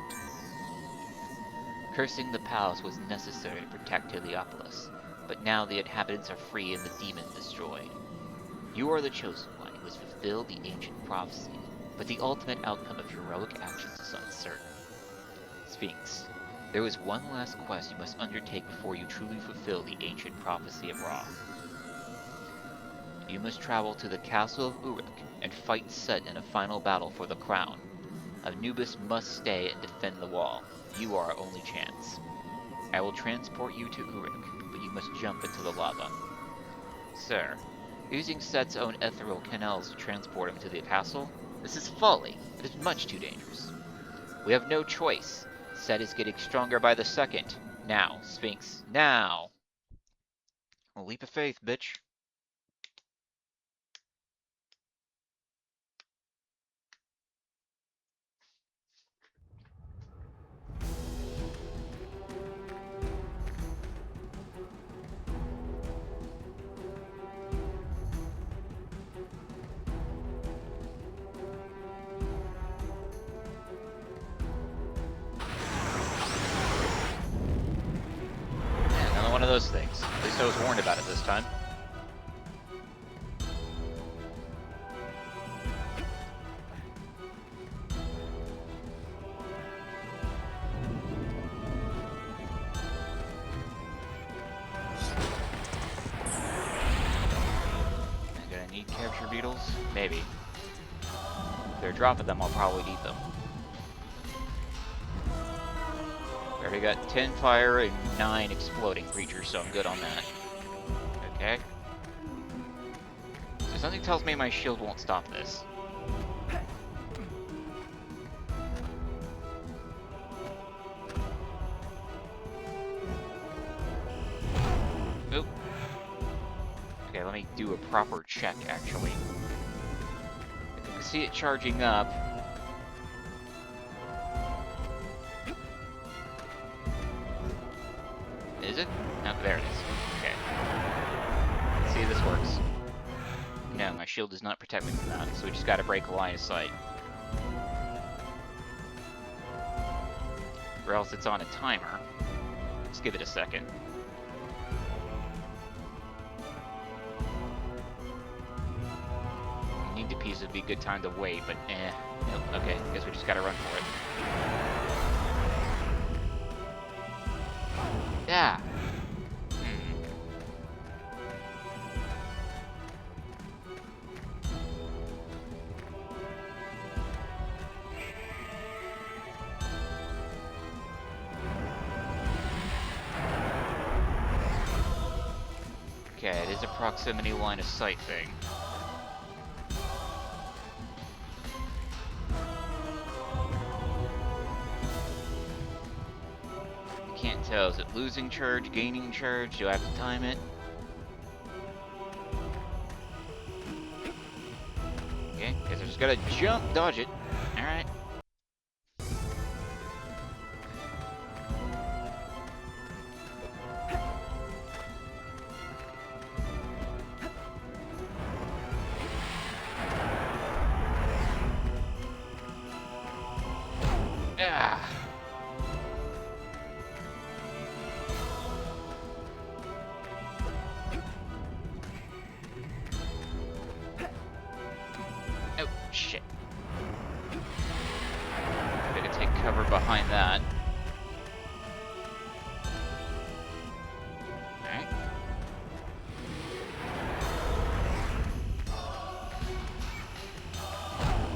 Cursing the palace was necessary to protect Heliopolis, but now the inhabitants are free and the demon destroyed. You are the chosen one who has fulfilled the ancient prophecy, but the ultimate outcome of heroic actions is uncertain. Sphinx, there is one last quest you must undertake before you truly fulfill the ancient prophecy of Ra. You must travel to the castle of Uruk and fight Set in a final battle for the crown. Anubis must stay and defend the wall. You are our only chance. I will transport you to Uruk, but you must jump into the lava. Sir, using Set's own ethereal canals to transport him to the castle? This is folly. It is much too dangerous. We have no choice. Set is getting stronger by the second. Now, Sphinx, now! A leap of faith, bitch. One of those things. At least I was warned about it this time. I'm gonna need capture beetles? Maybe. If they're dropping them, I'll probably need them. We already got 10 fire and 9 exploding creatures, so I'm good on that. Okay. So something tells me my shield won't stop this. Oop. Okay, let me do a proper check, actually. I can see it charging up. Is it? No, there it is. Okay. Let's see if this works. No, my shield does not protect me from that, so we just gotta break a line of sight. Or else it's on a timer. Let's give it a second. Need to piece would be a good time to wait, but nope, okay, guess we just gotta run for it. Yeah. Okay, it is a proximity line of sight thing. I can't tell, is it losing charge, gaining charge? Do I have to time it? Okay, guess I just gotta jump, dodge it. Alright. Ah. Oh, shit. I gotta take cover behind that. Alright.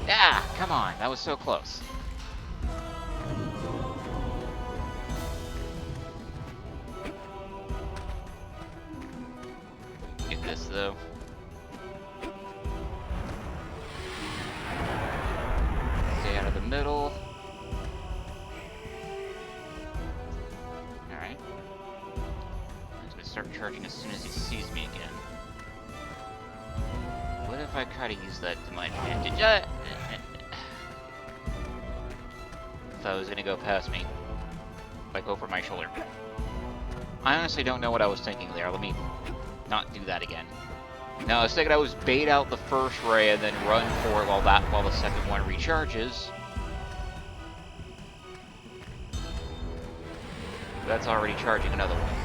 Ah, come on, that was so close. Get this though. Stay out of the middle. Alright. He's gonna start charging as soon as he sees me again. What if I try to use that to my advantage? Thought it was gonna go past me. Like over my shoulder. I honestly don't know what I was thinking there. Let me not do that again. No, I was thinking I was bait out the first ray and then run for it while the second one recharges. That's already charging another one.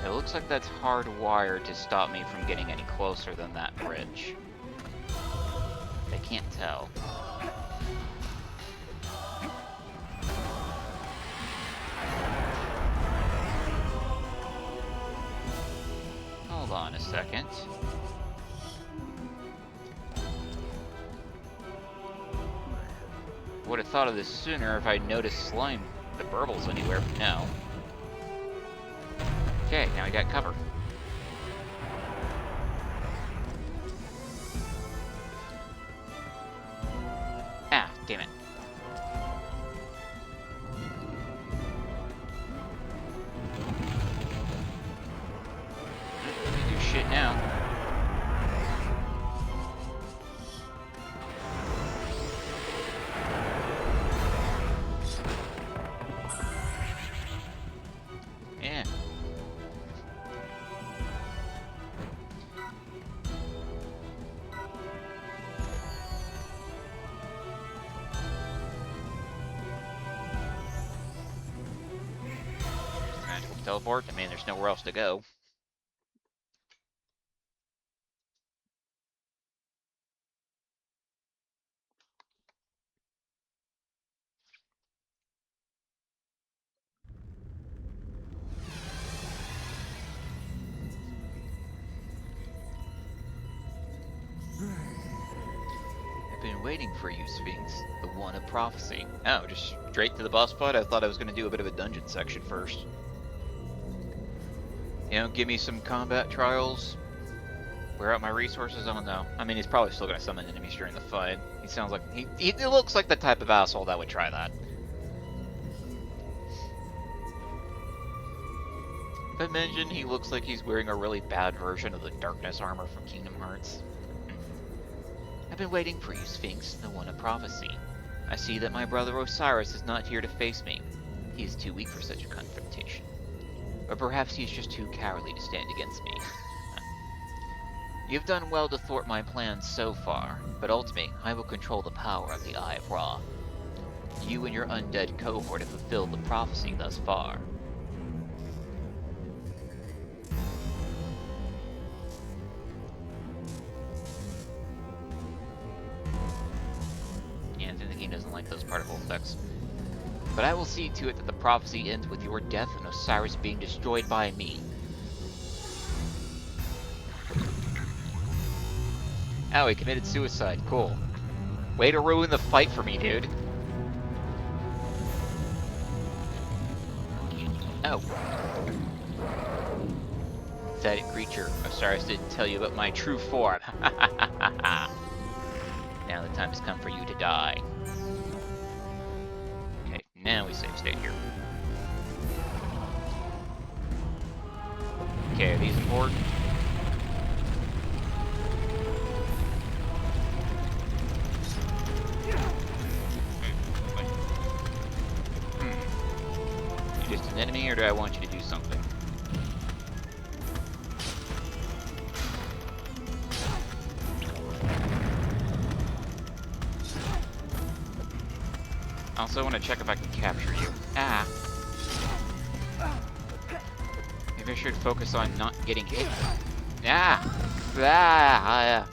It looks like that's hardwired to stop me from getting any closer than that bridge. I can't tell. Hold on a second. Would have thought of this sooner if I noticed slime, the burbles anywhere, but no. Okay, now we got cover. Ah, damn it. Let me do shit now. Yeah. Teleport? I mean, there's nowhere else to go. I've been waiting for you, Sphinx, the one of prophecy. Oh, just straight to the boss fight? I thought I was going to do a bit of a dungeon section first. You know, give me some combat trials. Wear out my resources? I don't know. I mean, he's probably still going to summon enemies during the fight. He sounds like... He looks like the type of asshole that would try that. If I mention he looks like he's wearing a really bad version of the darkness armor from Kingdom Hearts. I've been waiting for you, Sphinx, the one of prophecy. I see that my brother Osiris is not here to face me. He is too weak for such a confrontation. Or perhaps he's just too cowardly to stand against me. You've done well to thwart my plans so far, but ultimately, I will control the power of the Eye of Ra. You and your undead cohort have fulfilled the prophecy thus far. Yeah, I think the game doesn't like those particle effects. But I will see to it that the prophecy ends with your death and Osiris being destroyed by me. Oh, he committed suicide. Cool. Way to ruin the fight for me, dude. Oh. Pathetic creature. Osiris didn't tell you about my true form. Now the time has come for you to die. Okay, now we save state here. Okay, are these important? You just an enemy, or do I want you to do something? I also want to check if I can capture you. Ah! Maybe I should focus on not getting hit. Ah! Ah!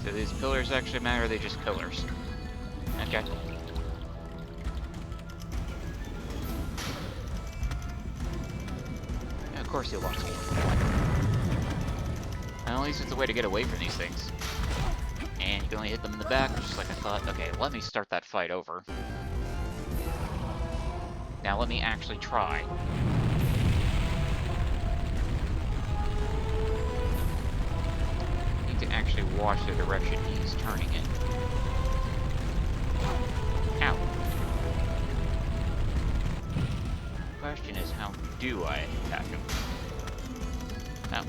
Do these pillars actually matter, or are they just pillars? Okay. Yeah, of course he'll launch me. Well, at least it's a way to get away from these things. And you can only hit them in the back, just like I thought. Okay, let me start that fight over. Now let me actually try. To actually watch the direction he's turning in. Ow. The question is, how do I attack him? Oh.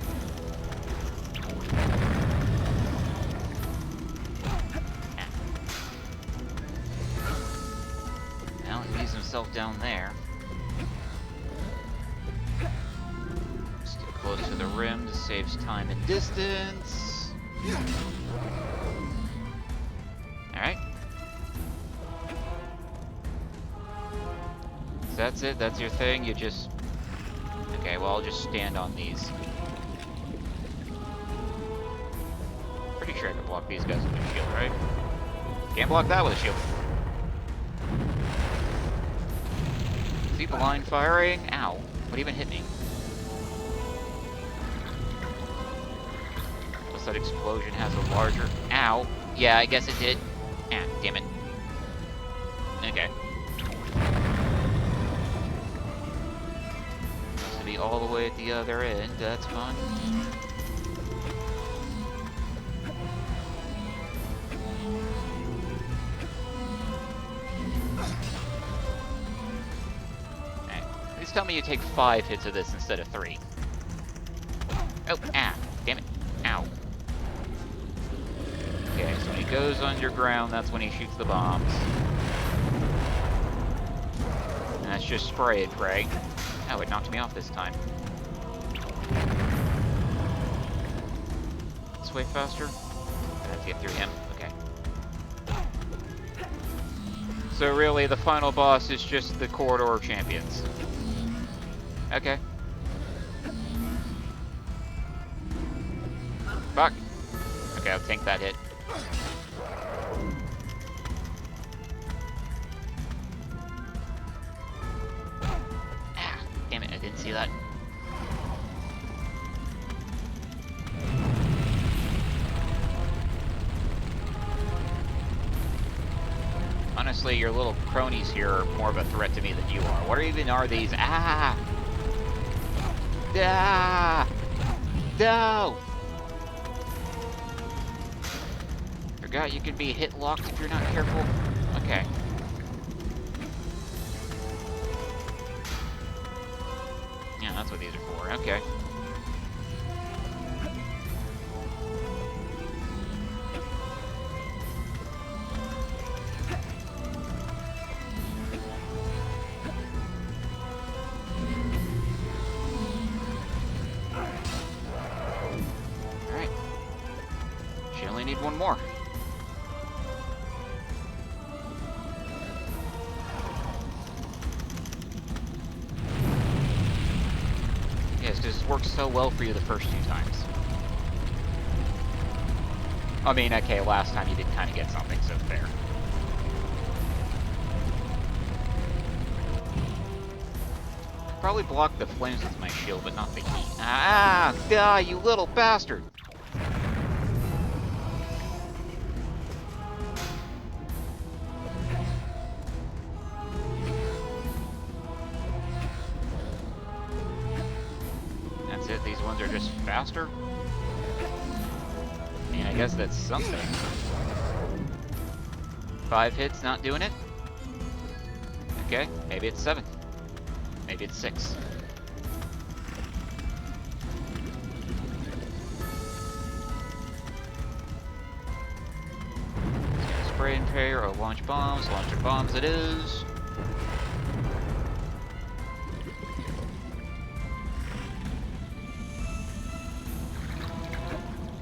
Now he leaves himself down there. Just get close to the rim, this saves time and distance. Alright. So that's it? That's your thing? You just... Okay, well, I'll just stand on these. Pretty sure I can block these guys with a shield, right? Can't block that with a shield. See the line firing? Ow. What even hit me? That explosion has a larger... Ow. Yeah, I guess it did. Ah, damn it. Okay. Has to be all the way at the other end. That's fun. Alright. Please tell me you take 5 hits of this instead of 3. Oh, ah. Damn it. Ow. Okay, so when he goes underground, that's when he shoots the bombs. That's just spray and pray. Oh, it knocked me off this time. This way faster? I have to get through him. Okay. So really, the final boss is just the corridor of champions. Okay. Fuck. Okay, I'll tank that hit. Ah, damn it, I didn't see that. Honestly, your little cronies here are more of a threat to me than you are. What even are these? Ah! Ah! No! Forgot you can be hit locked if you're not careful. Okay. Yeah, that's what these are for. Okay. Alright. She only need one more. Yes, because it worked so well for you the first 2 times. I mean, okay, last time you did kind of get something, so fair. Probably block the flames with my shield, but not the heat. Ah! Ah, you little bastard! That's it, these ones are just faster? I mean, I guess that's something. 5 hits, not doing it? Okay, maybe it's 7. Maybe it's 6. Spray and pray or launch bombs. Launch your bombs it is.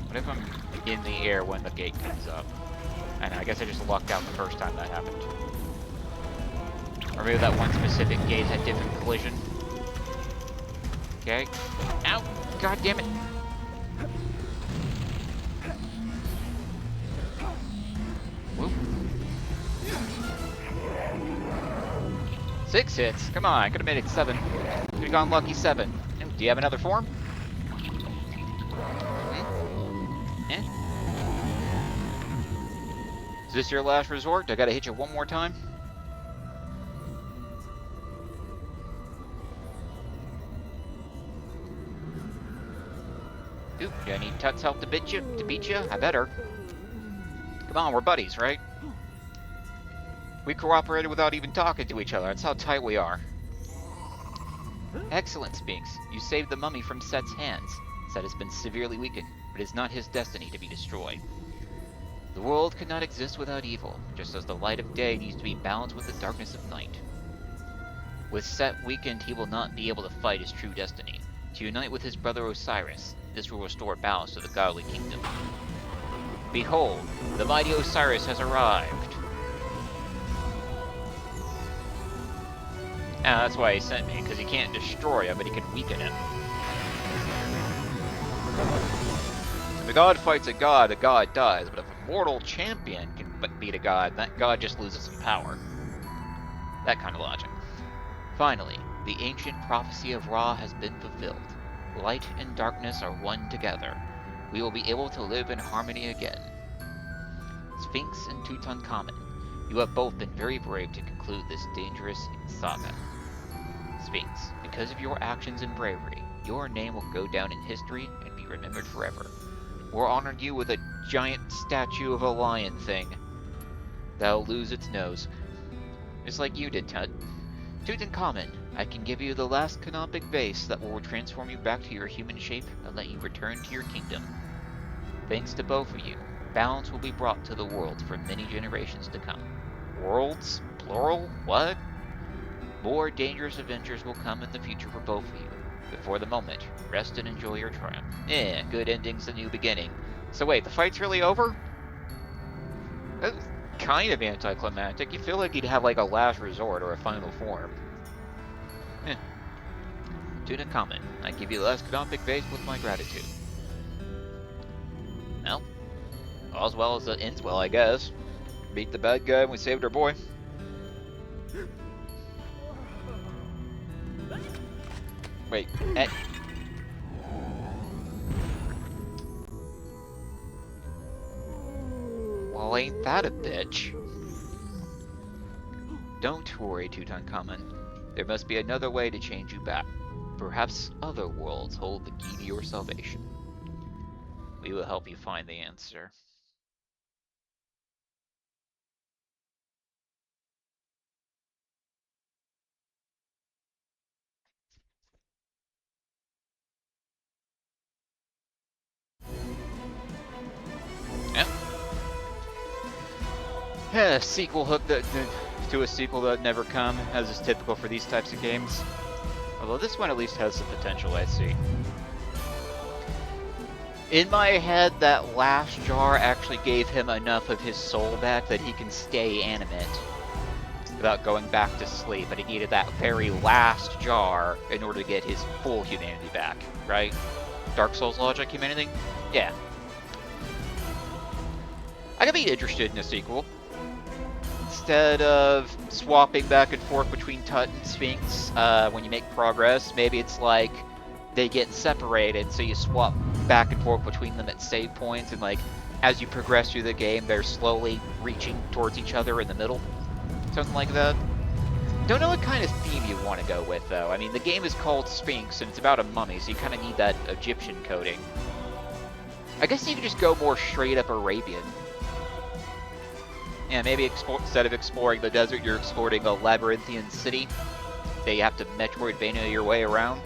What if I'm in the air when the gate comes up? And I guess I just lucked out the first time that happened. Or maybe that one specific gate had different collision. Okay. Ow! God damn it! Whoop. 6 hits? Come on, I could have made it 7. Could have gone lucky 7. Do you have another form? Eh? Is this your last resort? I gotta hit you one more time? Oop, do I need Tut's help to beat you? I better. Come on, we're buddies, right? We cooperated without even talking to each other. That's how tight we are. Excellent, Sphinx. You saved the mummy from Set's hands. Set has been severely weakened, but it is not his destiny to be destroyed. The world could not exist without evil, just as the light of day needs to be balanced with the darkness of night. With Set weakened, he will not be able to fight his true destiny. To unite with his brother Osiris, this will restore balance to the godly kingdom. Behold, the mighty Osiris has arrived! Ah, that's why he sent me, because he can't destroy him, but he can weaken him. If a god fights a god dies, but if a mortal champion can beat a god, that god just loses some power. That kind of logic. Finally, the ancient prophecy of Ra has been fulfilled. Light and darkness are one together. We will be able to live in harmony again. Sphinx and Tutankhamun, you have both been very brave to conclude this dangerous saga. Sphinx, because of your actions and bravery, your name will go down in history and be remembered forever. We'll honor you with a giant statue of a lion thing that'll lose its nose. Just like you did, Tut. Tutankhamun, I can give you the last canopic vase that will transform you back to your human shape and let you return to your kingdom. Thanks to both of you, balance will be brought to the world for many generations to come. Worlds? Plural? What? More dangerous adventures will come in the future for both of you. But for the moment, rest and enjoy your triumph. Good ending's a new beginning. So wait, the fight's really over? That's kind of anticlimactic. You feel like he'd have like a last resort or a final form. Tuna common. I give you the last canonic vase with my gratitude. Well, all's well as it ends well, I guess. Beat the bad guy and we saved our boy. Wait, well, ain't that a bitch? Don't worry, Tutankhamun. There must be another way to change you back. Perhaps other worlds hold the key to your salvation. We will help you find the answer. Yep. Yeah, sequel hook to a sequel that never come, as is typical for these types of games. Although this one at least has some potential, I see. In my head, that last jar actually gave him enough of his soul back that he can stay animate without going back to sleep, but he needed that very last jar in order to get his full humanity back, right? Dark Souls logic humanity? Yeah. I could be interested in a sequel. Instead of swapping back and forth between Tut and Sphinx when you make progress, maybe it's like they get separated, so you swap back and forth between them at save points, and like as you progress through the game, they're slowly reaching towards each other in the middle. Something like that. Don't know what kind of theme you want to go with, though. I mean, the game is called Sphinx, and it's about a mummy, so you kind of need that Egyptian coding. I guess you could just go more straight up Arabian. Yeah, maybe instead of exploring the desert, you're exploring a labyrinthian city that you have to Metroidvania your way around.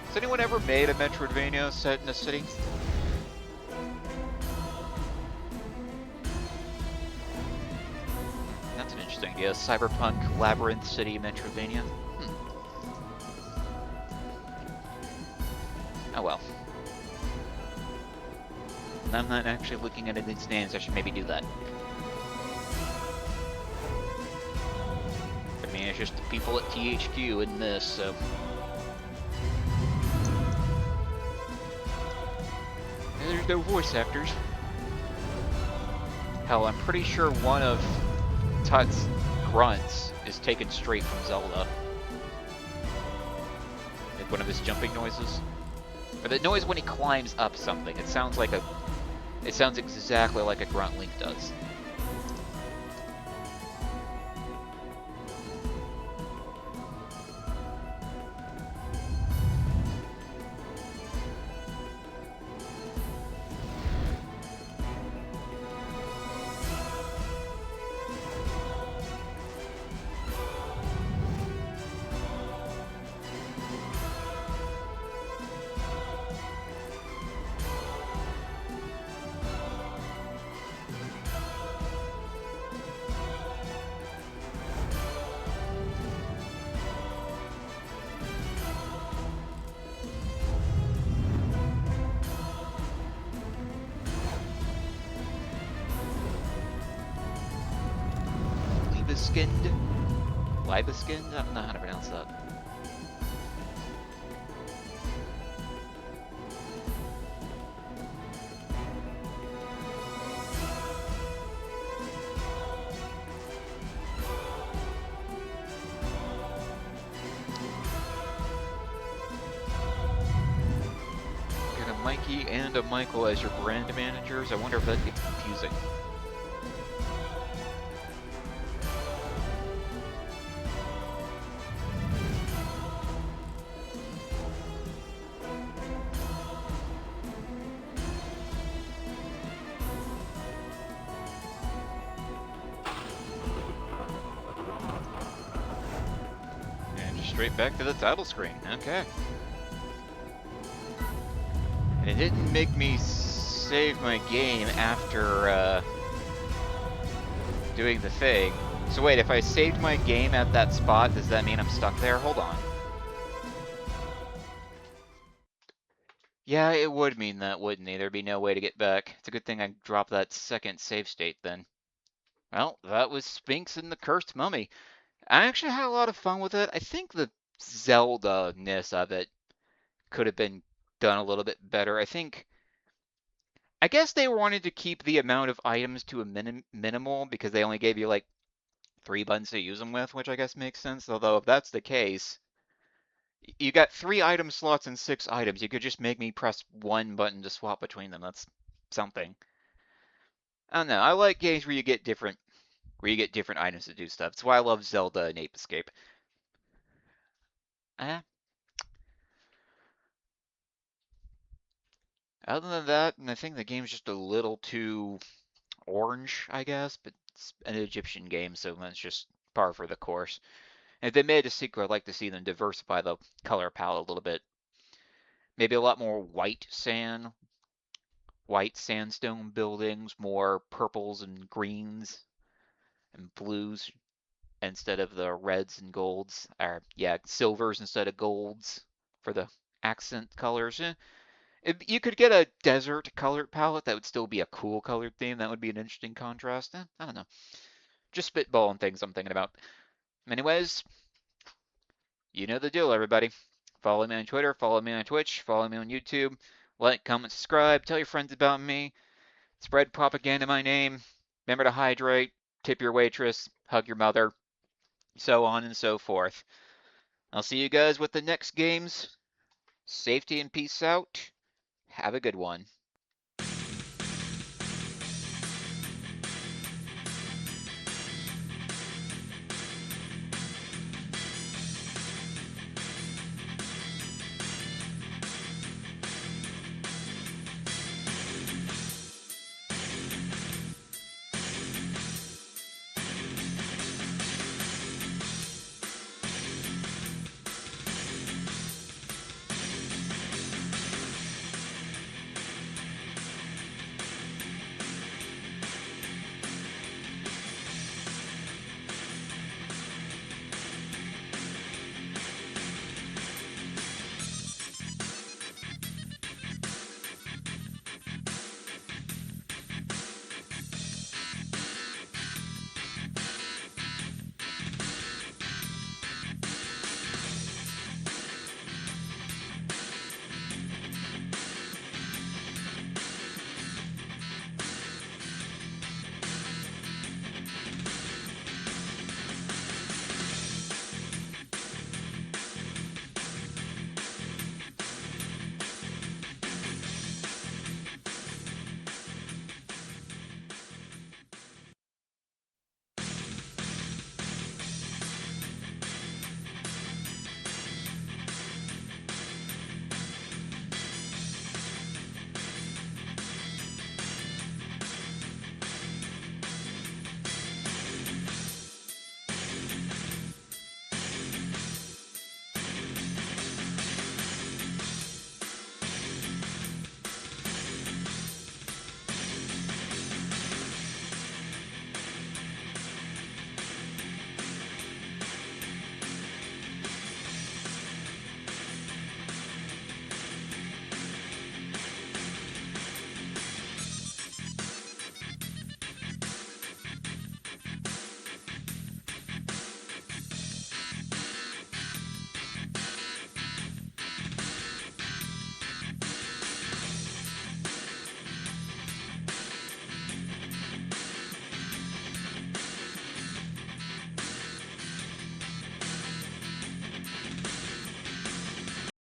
Has anyone ever made a Metroidvania set in a city? That's an interesting idea. Cyberpunk Labyrinth City Metroidvania. Oh well. I'm not actually looking at its names, I should maybe do that. I mean, it's just the people at THQ in this, so... And there's no voice actors. Hell, I'm pretty sure one of Tut's grunts is taken straight from Zelda. Like one of his jumping noises. Or the noise when he climbs up something. It sounds like a... It sounds exactly like a grunt Link does. Libeskind? I don't know how to pronounce that. Get a Mikey and a Michael as your brand managers. I wonder if that gets confusing. Straight back to the title screen. Okay. It didn't make me save my game after doing the thing. So wait, if I saved my game at that spot, does that mean I'm stuck there? Hold on. Yeah, it would mean that, wouldn't it? There'd be no way to get back. It's a good thing I dropped that second save state then. Well, that was Sphinx and the Cursed Mummy. I actually had a lot of fun with it. I think the Zelda-ness of it could have been done a little bit better. I guess they wanted to keep the amount of items to a minimal because they only gave you like 3 buttons to use them with, which I guess makes sense. Although if that's the case, you got 3 item slots and 6 items. You could just make me press 1 button to swap between them. That's something. I don't know. I like games where you get different items to do stuff. That's why I love Zelda and Ape Escape. Eh, other than that, I think the game's just a little too orange, I guess, but it's an Egyptian game, so that's just par for the course. And if they made a sequel, I'd like to see them diversify the color palette a little bit. Maybe a lot more white sandstone buildings, more purples and greens and blues instead of the reds and golds, or yeah, silvers instead of golds for the accent colors. If you could get a desert colored palette, that would still be a cool colored theme. That would be an interesting contrast. I don't know. Just spitballing things I'm thinking about. Anyways, you know the deal, everybody. Follow me on Twitter, follow me on Twitch, follow me on YouTube. Like, comment, subscribe, tell your friends about me, spread propaganda in my name. Remember to hydrate, tip your waitress, hug your mother, so on and so forth. I'll see you guys with the next games. Safety and peace out. Have a good one.